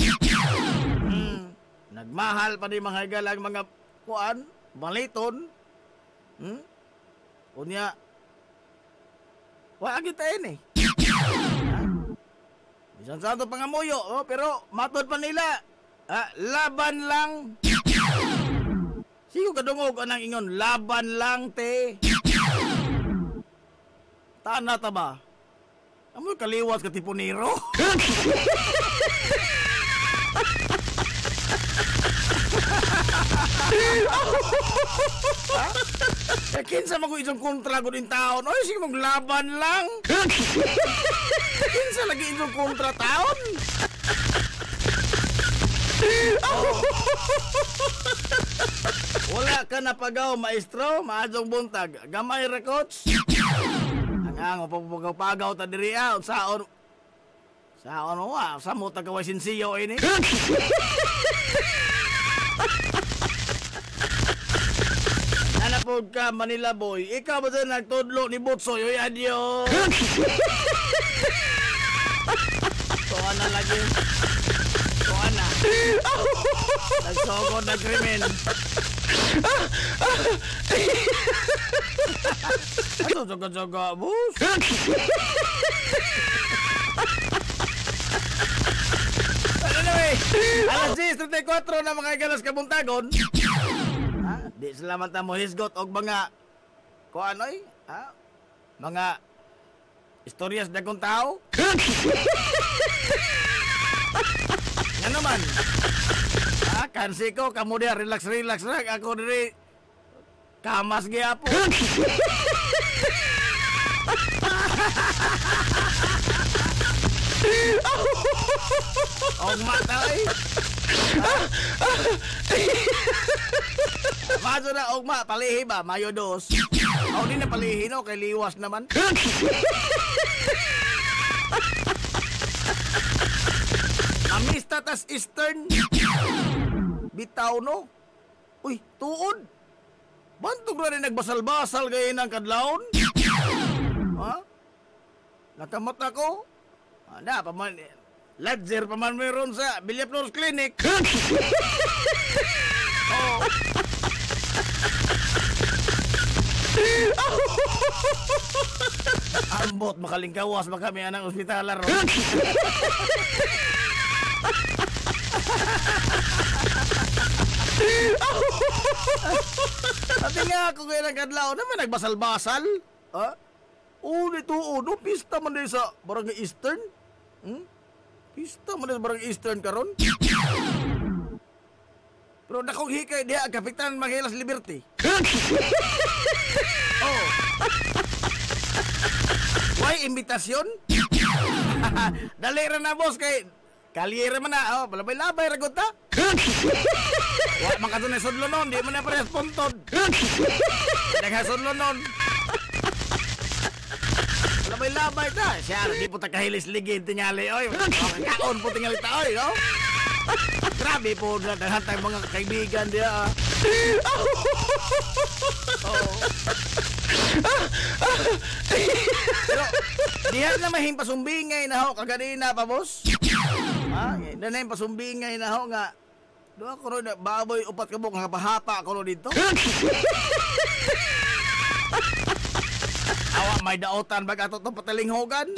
Nagmahal pa di mga higalang mga kuan, baliton. Unya. Wa agi tayo eh. Bisan sa ito pangamuyo, pero matod pa nila. Laban lang. Sigo kadungog anang ingon, laban lang te. Tana ta ba? Amoy kaliwas ka tipunero. Kinsa man ko isang kontra ko din taon. Oy, sige mong laban lang. Kinsa lagi isang kontra taon? Wala ka na pagaw, maestro. Maadjong buntag. Gamay ra, coach. Ang pagaw ta diri saon wa sa mo tagaway sinsiyo ini. Nanapod ka Manila boy, ikaw ba dyan nagtudlo ni Butsoy? Oy adios. Tuwa na lagi. Tuwa na. Nagsogod na krimen. Ato jaga-jaga, bus. Anyway, alas 10:34 na mga galas kabuntagon. Di salamat na mo hisgot og mga kuan oy, mga istoryas dagong tao. Nga naman. Kansi ko kamo dia relax ra ako diri kamas gyapon. Og matay. Maso na ogma palihi ba Mayo 2. Aw di na palihi no kay liwas naman. Amista tas Eastern. Bitaw no. Uy, tuod. Bantog na rin nagbasal-basal gaya ng kadlawon. Ha? Nakamat ako. Na, paman. Ladzer paman meron sa Villaflores Clinic. Oh. Ambot, makalingkawas ba kami anang ospitalar ro? Pati nga ako ngayon ang kadlaw naman nagbasal-basal. Ha? Ulit no? Pista man din sa Barangay Eastern. Pista man din sa Barangay Eastern karon. Pero nakong hikay diha, Kapitan Manghilas Liberty. Oh. Why imbitasyon? Dali ra na boss kay Kalyere man na, balabay-labay ragot ta. Wa man kadto na sudlo non, di man na respondod. Naghasudlo non. Balabay-labay ta. Siya di po ta kahilis ligid tingali oy. Kaon po tingali ta oy, no? Grabe po na daghang mga kaibigan dia. Pero diha na mahing pasumbingay na ho kaganina pa boss. Nanay pasumbingay na ho nga. Do ako ro baboy upat ka buk nga pahapa ako ro dito. Awa may daotan bag ato to patalinghogan.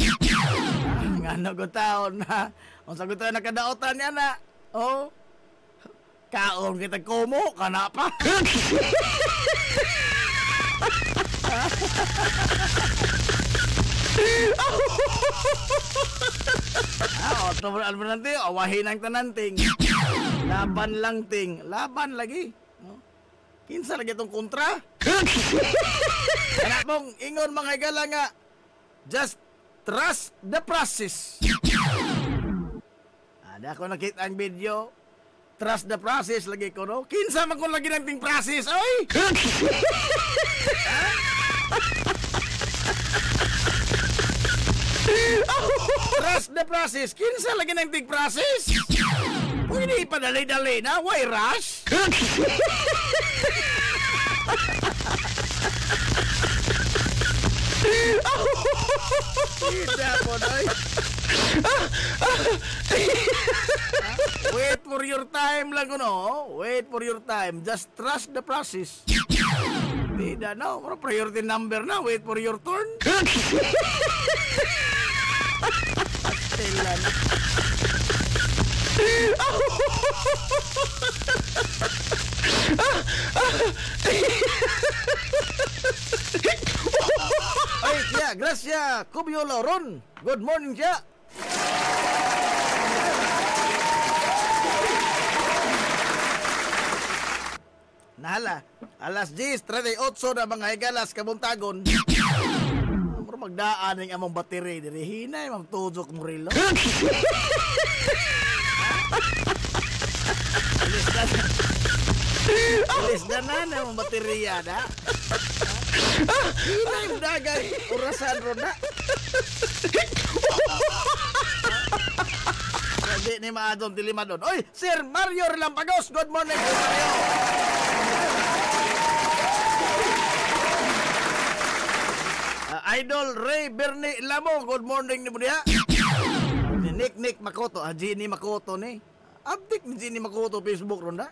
Ngano go taon na. Unsa go taon nakadaotan niya na. Oh. Kaon kita komo kana pa. Otobraan mo nanti, awahin ang tananting. Laban lang ting, laban lagi. Kinsa lagi itong kontra? Kaya mong ingon mga higala nga, just trust the process. Ada ko nakita ang video, trust the process lagi ko, no? Kinsa man kung lagi ng ting process, oy! Trust the process. Kinsa lagi ng ting process? Pwede ipadali-dali na, why rush? Tidak po, doy. Wait for your time lang, no? Wait for your time. Just trust the process. Tidak, no? Priority number na. Wait for your turn. Pastilan. Ay, siya, Gracia Cubiolo Ron. Good morning, siya. Nahala, alas 10:38 na mga higalas kabuntagon. Muro magdaan ng among battery diri hinay mang tujok mo relo. Alis na na among baterya da. Hinay mo dagay orasan ro na. Hindi ni maadong tilimadon. Oy, Sir Mario Relampagos, good morning, Sir Mario. Idol Ray Bernie Lamo, good morning ni Budia. Nick Makoto, Jenny Makoto ni. Update ni Jenny Makoto Facebook ron da.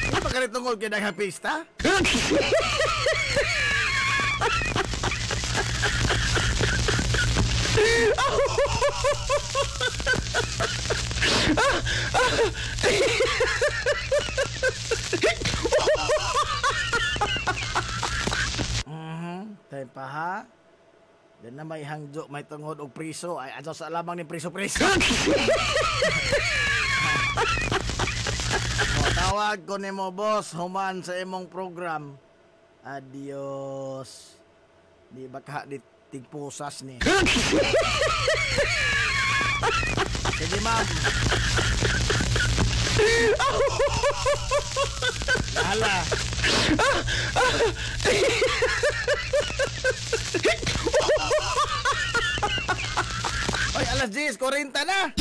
Di pa ka tungkol kay daghang pista? Tayo pa ha. Dan na may hangjo, may tungod og priso. Ay, ato sa lamang ni priso. Tawag ko ni mo, boss. Human sa imong program. Adios. Di baka di tigpusas ni. Sige, ma'am. Hala. Oy, alas 10:40 na.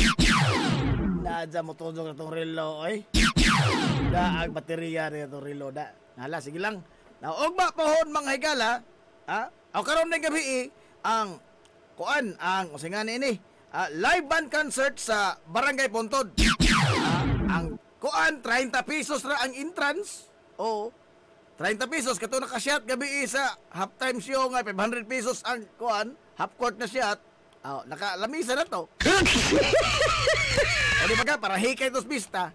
Nadya mo tujok na itong relo, oy. Daag baterya na itong relo, da. Hala, sige lang. Naugma pohon mga higala, ha? O karon ng gabi, ang kuan, ang usingan ini, live band concert sa Barangay Puntod. Ang kuan, 30 pesos na ang entrance. O, 30 pesos kato naka-shot gabi sa halftime show nga 500 pesos ang kuan, half court na shot. Nakalamisa na to. O di ba ka para hikay tos pista.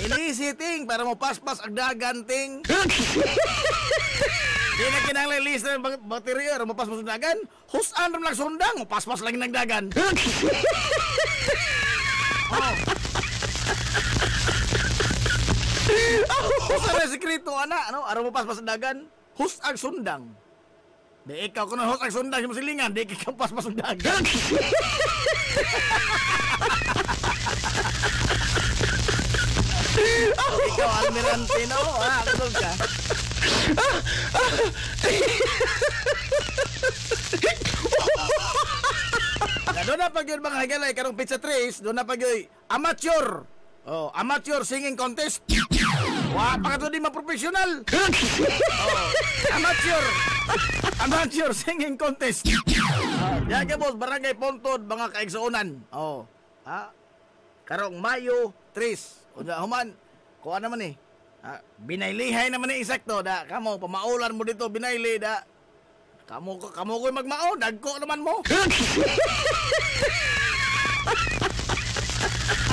Eliciting para mo paspas ang daganting. Di na kinanglan lista ng baterya mo paspas ang dagan. Husan ram lang sundang, mo paspas lang ng dagan. Husan na sekreto ana, ano? Araw mo paspas ang dagan, hus ang sundang. Di ikaw kung hus ang sundang sa musilingan, di ikaw paspas ang dagan. Ikaw almirante no, katulog ka. Doon na pag yun mga higalay, karong pizza trace, doon na pag yun, amateur. Amateur singing contest. Pa ka to di ma-professional. Amateur singing contest. Diyan ka boss, Barangay Puntod, mga kaigsuunan. Karong Mayo 3. Human, kuha naman eh. Binaylihay naman eh insakto. Kamo, pamaulan mo dito, binayli. Kamo ko magmao, dagko naman mo.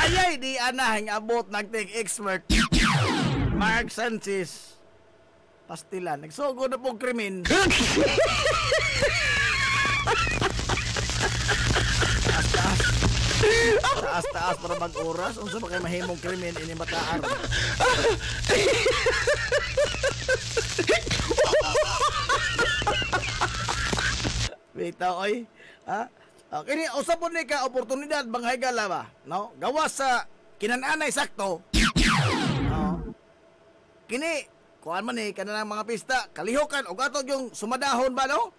Ayay, di anahing abot nag-take expert. Mark Sanchez. Pastilan. Nagsugo na pong krimen. Taas para mag-oras. Unsa ba kayo mahimong krimen ini mataar? Bitaw oy. Kini usap po ni ka oportunidad bang higala ba? No? Gawas sa kinananay sakto. Kini kuan man ni kanang mga pista, kalihukan og atog yung sumadahon ba no?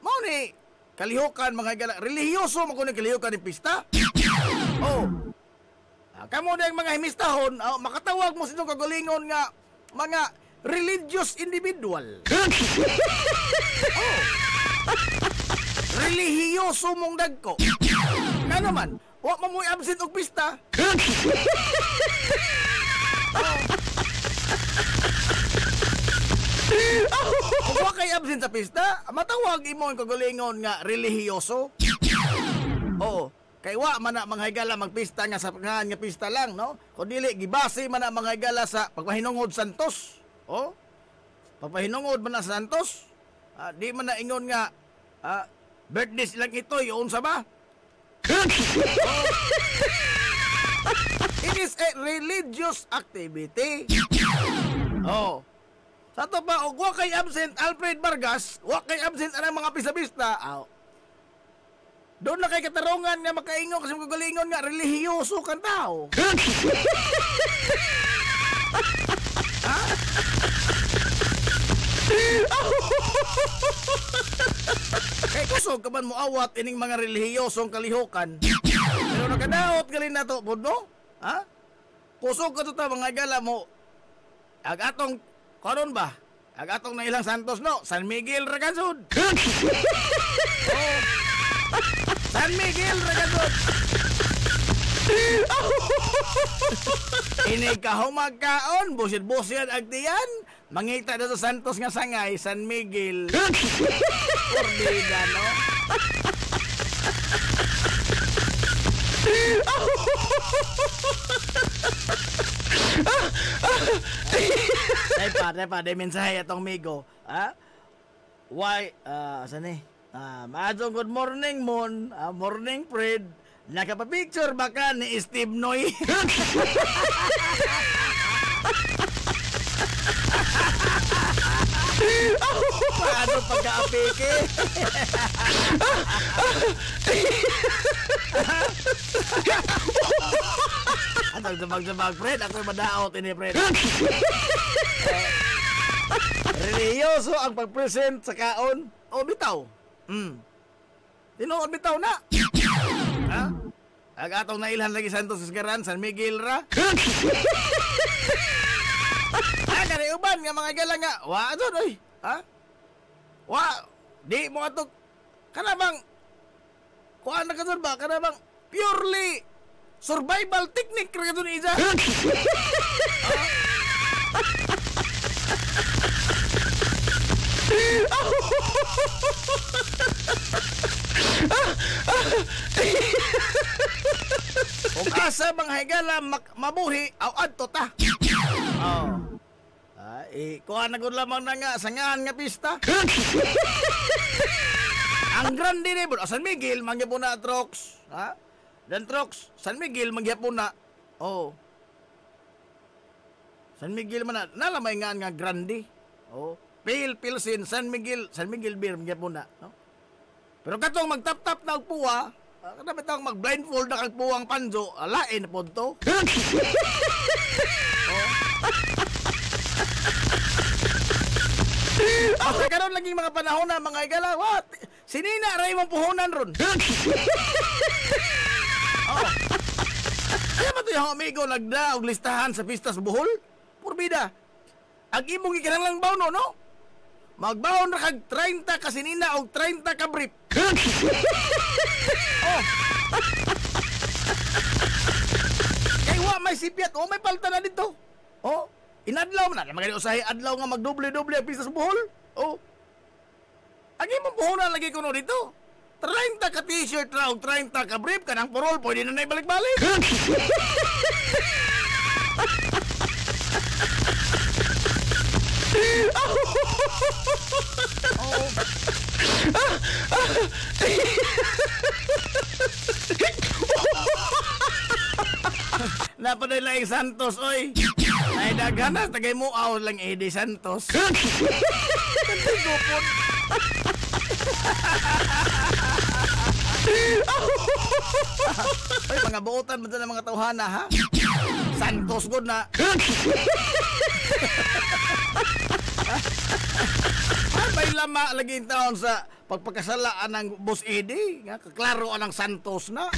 Mao ni kalihukan mga higala. Relihiyoso man kuno kalihukan ni pista. Kamo na yung mga himistahon, makatawag mo sa inyong kagalingon nga mga religious individual. Relihiyoso mong dagko. Nga naman, wa mo mo'y absent og pista. Kung wa kay absent sa pista, matawag imo ang kagalingon nga relihiyoso. Kay wa man na mga higala magpista nga sa nga pista lang, no? Kung dili gibase man na mga higala sa pagpahinungod santos. Pagpahinungod man na santos. Di man na ingon nga birthday silang ito, yun sa ba? It is a religious activity. Sa to pa, og wa kay absent Alfred Vargas, wa kay absent ang mga pista-pista. Doon na kay katarungan nga makaingon kasi magalingon nga relihiyoso kang tao. Kay kusog ka man mo awat ining mga relihiyosong kalihukan. Pero nakadaot galin na to, budno? Kusog ka to ta mga gala mo. Agatong karon ba? Agatong na ilang santos no, San Miguel Ragansud. San Miguel Ragansud. Ini kahumag kaon, busid-busid agdiyan. Mangita na sa Santos nga sangay, San Miguel. Orbida, no? Tepa, de mensahe atong migo. Why, saan eh? Maadong good morning, Mon. Morning, Fred. Nakapapicture baka ni Steve Noy. Paano pagka-apike? Atang sabag-sabag, Fred. Ako'y madaot ini, Fred. Reliyoso ang pag-present sa kaon. Bitaw. Tinuod bitaw na. Agatong nailhan lagi Santos Isgaran, San Miguel ra. Kani uban nga mga gala nga. Wa doon oy. Wa di mo atok kana bang kuan na kadon ba kana bang purely survival technique ra kadto ni Iza. Kung asa bang higala mabuhi aw adto ta. Kuha na gud lamang na nga sangahan nga pista. Ang grande ni bro, San Miguel mangyapon na Trox, ha? Dan Trox, San Miguel mangyapon na. Oh. San Miguel man na nalamay nga grande. Oh. Pilsin, San Miguel beer mangyapon na, no? Pero katong magtap-tap na og puwa, kada bitang mag-blindfold na kag puwang panjo, alain pod to. Basta karon laging mga panahon na mga igala, what? Sinina ray mong puhunan ron. Kaya ba ito yung amigo nagda og listahan sa pista sa Bohol? Purbida. Ang imong ikanang lang baon, no? Magbaon ra kag 30 ka sinina og 30 ka brief. Kay wa may sipiat, may palta na dito. Inadlaw na, magani usahay adlaw nga magdoble-doble ang pista sa Bohol. Agi mo puhunan lagi ko no dito. 30 ka t-shirt ra og 30 ka brief kanang porol pwede na ibalik-balik. Napaday lang Santos, oy. Ay daghanas tagay mo aw lang Eddie Santos. Gopon. Ay mga buotan man ng mga tawhana ha. Santos gud na. Ay lama lagi taon sa pagpakasalaan ng Boss Eddie, nga kaklaro anang Santos na.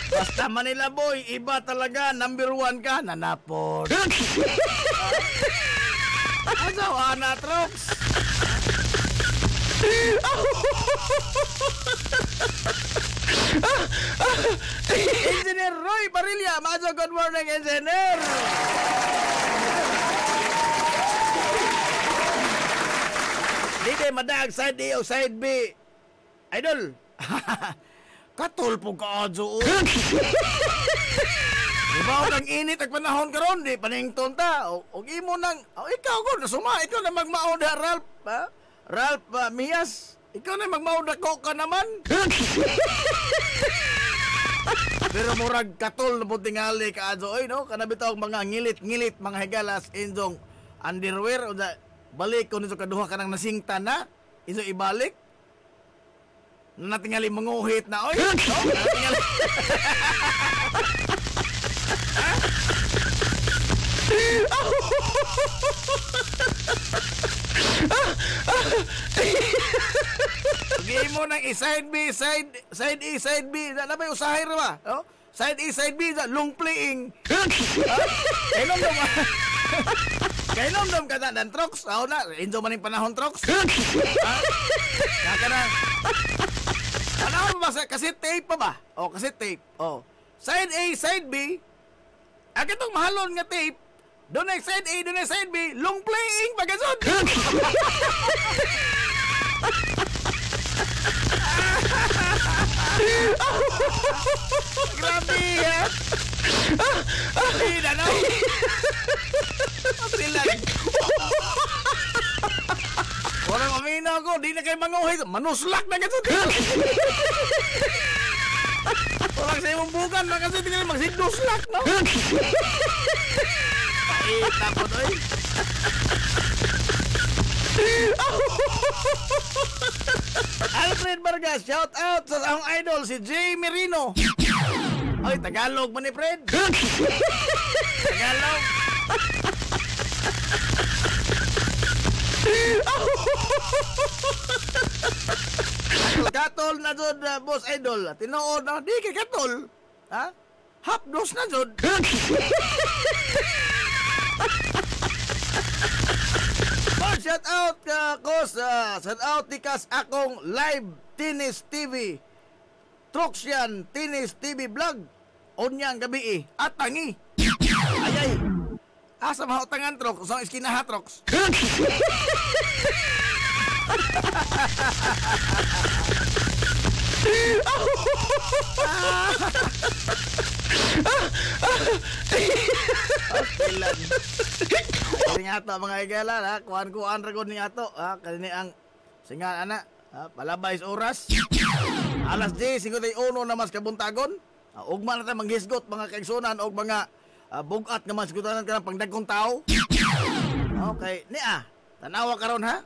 Basta Manila boy, iba talaga, number 1 ka, nanapod. Asawa na, Trox. Engineer Roy Barilla, Majo, good morning, Engineer. Dito madag side A o side B. Idol. Katol po ka adyo. Diba kang init ang panahon karon di panington ta. Og imo nang ikaw ko nasuma, ikaw na magmaod ha, Ralph, ha? Ralph Mias. Ikaw na magmaod ako ka naman. Pero murag katol na po tingali ka adyo, no? Kanabitaw mga ngilit-ngilit mga higalas injong underwear o balik ko nito kaduha ka nang nasingta na iso ibalik natingali manguhit na oy natingali Bigay mo ng side B, side A, side B na may usahay ra ba? Side A, side B, long playing. Kaya nom ka na, dan Trox. Ako na, enjoy man yung panahon, Trox. Kaka na. Ano ba, cassette tape pa ba? Cassette tape. Side A, side B. Itong mahalon nga tape. Doon ay side A, doon ay side B. Long playing, bagasod. Grabe, ha? Hindi na, Walang amina ko, di na kayo manguhit. Manuslak na kasi. Walang sa imong bukan na kasi di na magsiduslak, no? Paita ko, doy. Alfred Vargas, shout out sa akong idol, si Jay Merino. Oy, Tagalog mo ni Fred. Tagalog. Katol na doon, boss idol. Tinuod na, di kay katol. Ha? Hapdos na jud. Shout out shout out ni Kas akong live Tennis TV. Troxian Tennis TV vlog. Onyang gabi at tangi. Ayay. Asa mahutangan Trox, sa iskinaha Trox. Kani ato mga igala ha, kuan ragon ni ato ha, kani ang singa ana palabay sa oras. Alas 10:51 na mas kabuntagon. Ugma na tayo manghisgot mga kaigsunan og mga bugat nga masgutanan ka ng pangdagkong tao. Okay, niya tanawa karon ha.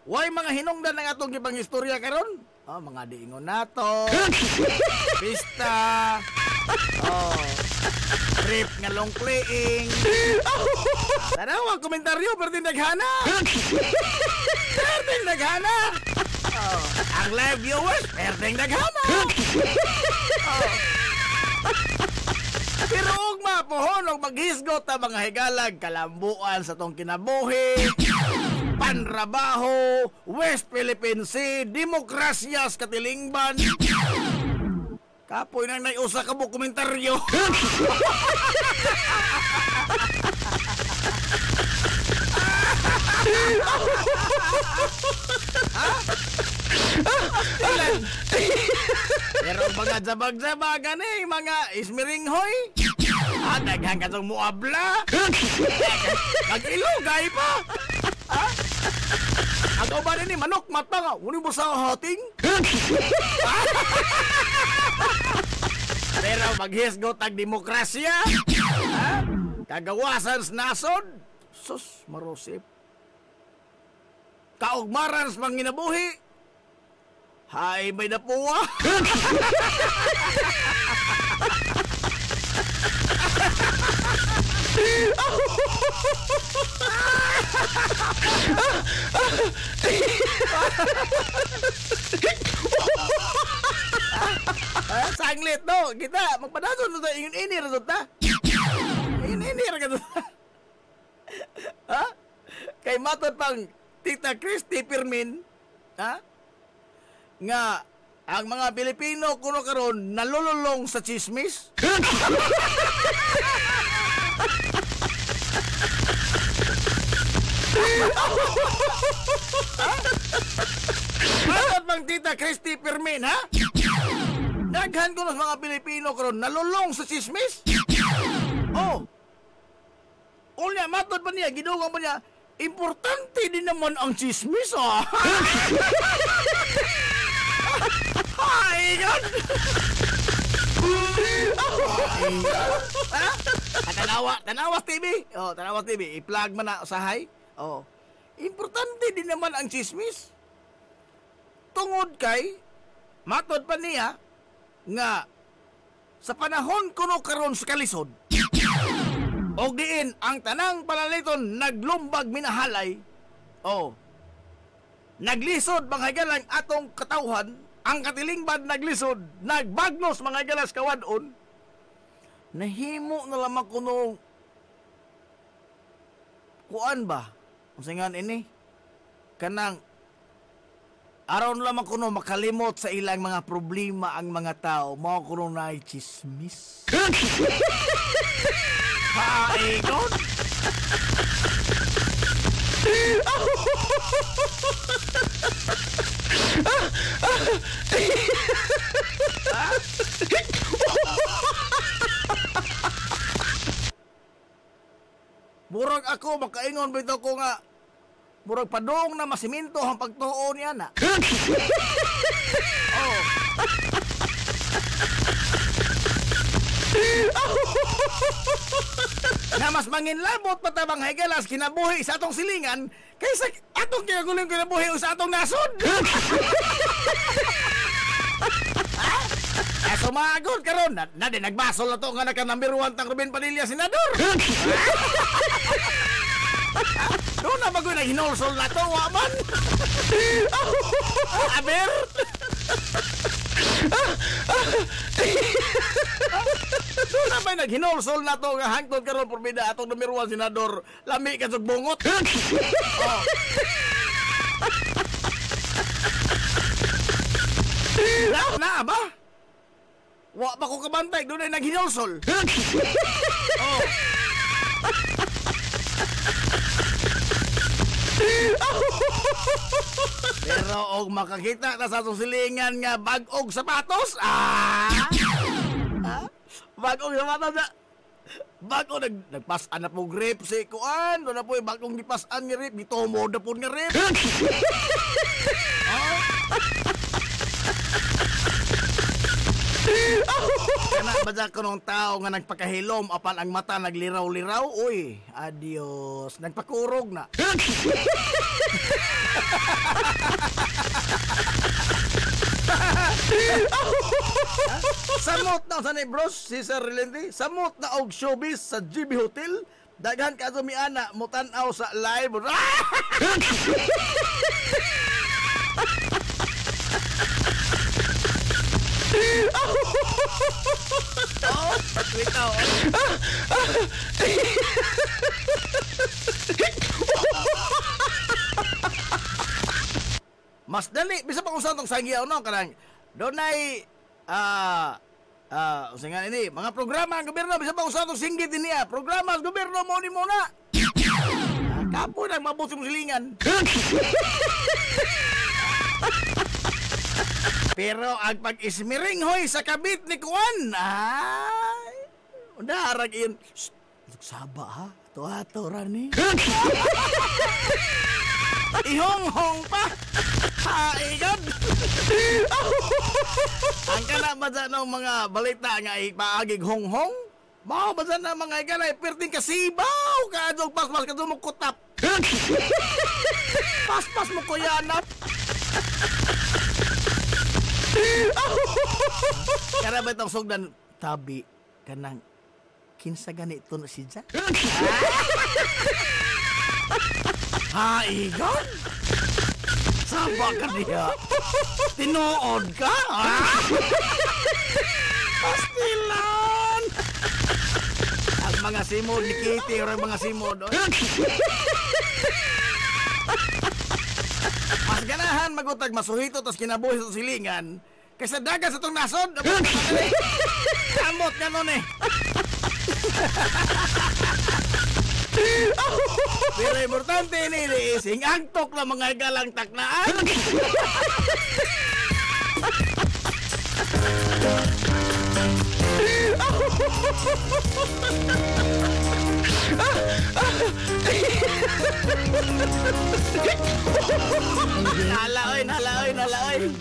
Way mga hinungdan ng atong gibang istorya karon. Mga diingon nato. Pista. Trip nga long playing. Tanawa komentaryo perti naghana. Perti naghana. Ang live viewers perti naghana. Pero og mapohon og maghisgot ta mga higalag kalambuan sa tong kinabuhi. Panrabaho, West Philippine Sea, demokrasyas katilingban. Kapoy nang naiusa ka mo komentaryo. Pero mga zabag-zabagan mga ismiringhoy. Daghang ka itong muabla. Nag-ilugay pa. Ang uban ini manok mata nga, uni mo sa hating. Pero maghisgot ang demokrasya. Kagawasan sa nasod. Sus, marosip. Kaugmaran sa manginabuhi. Hay, may napuwa. Sanglit no, kita magpadason no ta ingin-ini ra ta. Ingin-ini ra ka. Ha? Kay matod pang Tita Christy Pirmin, ha? Nga ang mga Pilipino kuno karon nalululong sa chismis. Matod pang Tita Christy Pirmin, ha? Daghan ko ng mga Pilipino karon nalulong sa chismis. Unya matod pa niya, gidugang pa niya, importante din naman ang chismis, Ay, God! Tanawas TV. Tanawas TV. I-plug man na usahay. Importante din naman ang chismis. Tungod kay, matod pa niya, nga, sa panahon kuno karon sa kalisod, o diin, ang tanang palaliton naglumbag minahalay, naglisod mga higalang atong katawhan, ang katilingban naglisod, nagbagnos mga higalas kawadon, nahimo na lamang kuno, kuan ba? Masingan ini, kanang, aron lamang kuno makalimot sa ilang mga problema ang mga tao, mao kuno na chismis. Haikot! Burag ako, makaingon bito ko nga, burag padong na masiminto ang pagtuo niya na. Na mas manginlabot patabang higalas kinabuhi sa atong silingan kaysa atong kinaguling kinabuhi sa atong nasod. Sumagod karon na din nagbasol na to nga naka number 1 tang Ruben Padilla senador. Doon na bago na hinolsol na to waman. Aber Una ba naghinolsol na to nga hangtod karon porbida atong numero 1 senador lami ka sug bungot. Oh. Na ba? Wa pa ko kabantay doon ay naghinolsol. Oh. Pero og makakita na sa susilingan nga bag-og sapatos. Bag-og sapatos na. Bago nagpasan na po grip si Kuan. Doon na po yung bagong gipasan nga rip. Gitomo na po nga rip. Kana ba dyan ko nung tao nga nagpakahilom apan ang mata nagliraw-liraw? Uy, adios. Nagpakurog na. Samot na sa ni bros, si Sir Relente. Samot na og showbiz sa GB Hotel. Daghan ka sumiana mo tan-aw sa live. Oh, patwitaw. Mas dali, bisa pa kung saan itong sagyaw, no? Karang, doon ay, usingan ini, mga programa ang gobyerno, bisa pa kung saan itong singgit niya. Programa ang gobyerno, muna muna. Kapo nang mabuti mong silingan. Pero ang pag-ismiring, hoy, sa kabit ni Kuan, ay, undarag yun. Shhh, saba ha, ato-ato rani. Ihong-hong pa. Haigad. Ang kana ba dyan ng mga balita nga ipaagig hong-hong? Mao ba dyan ng mga ikalay perting kasibaw kaadong paspas kadong mo kutap. Paspas mo kuyanap. Kara ba itong sugdan tabi kanang kinsa ganito na si Jack? Haigan? Saba ka niya? Tinuod ka? Pastilan! Ang mga simod ni Kitty o ang mga simod. Mas ganahan magutag masuhito tas kinabuhi sa silingan kaysa dagat sa itong nasod. Kamot ka nun eh. Pero importante ini sing angtok lang mga galang taknaan. Nalaoy.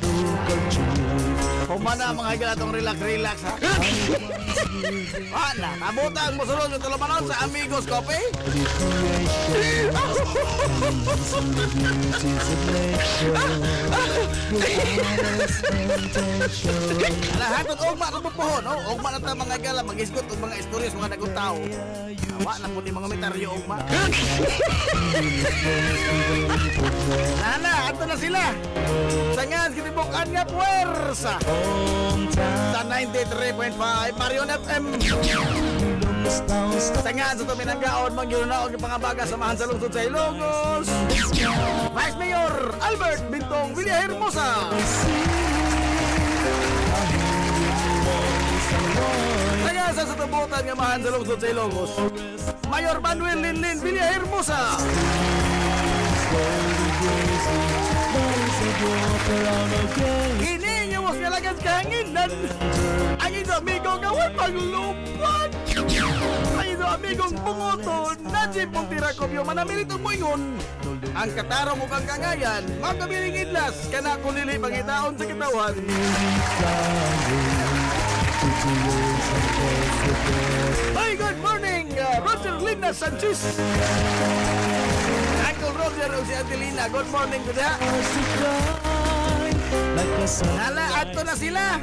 Humana mga galatong relax ha. Wala, nabutang mo sulod yung tulumanon sa Amigos Coffee. Lahatod ugma sa bupuhon, ugma na ta mga gala, mag-isgot og mga istorya sa mga nagong tao. Awa na po ni mga mitaryo ugma. Nana, ato na sila. Sangan, kitibukan nga puwersa. Sa 93.5 Marion FM. Sangan sa tuminanggaon magyunaog yung pangabaga samahan sa lungsod sa Ilocos. Vice Mayor Albert Bintong Villahermosa. Sangan sa tubutan nga mahan sa lungsod sa Ilocos, Mayor Manuel Linlin Villahermosa. Kini nga was kalagas kahanginan. Ang ito amigo gawin paglupad. Ang ito amigong bungoton. Najib mong tirakobyo manamilitong mo ingon. Ang katarong mo kang kangayan, magkabiling idlas ka na kulili pangitaon sa kitawan. Hi, good morning, Roger Lina Sanchez. Uncle Roger o si Adelina, good morning to that. Nala, ato na sila.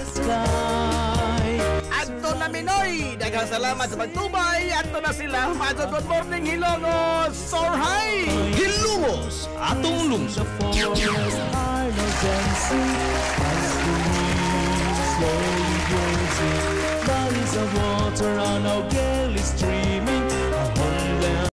Ato na Minoy. Daghang salamat sa pagtubay. Ato na sila. Majo, good morning, Hilongos. Soar high. Hilongos, atong lungsod. Slowly bodies of water on O'Galley Street.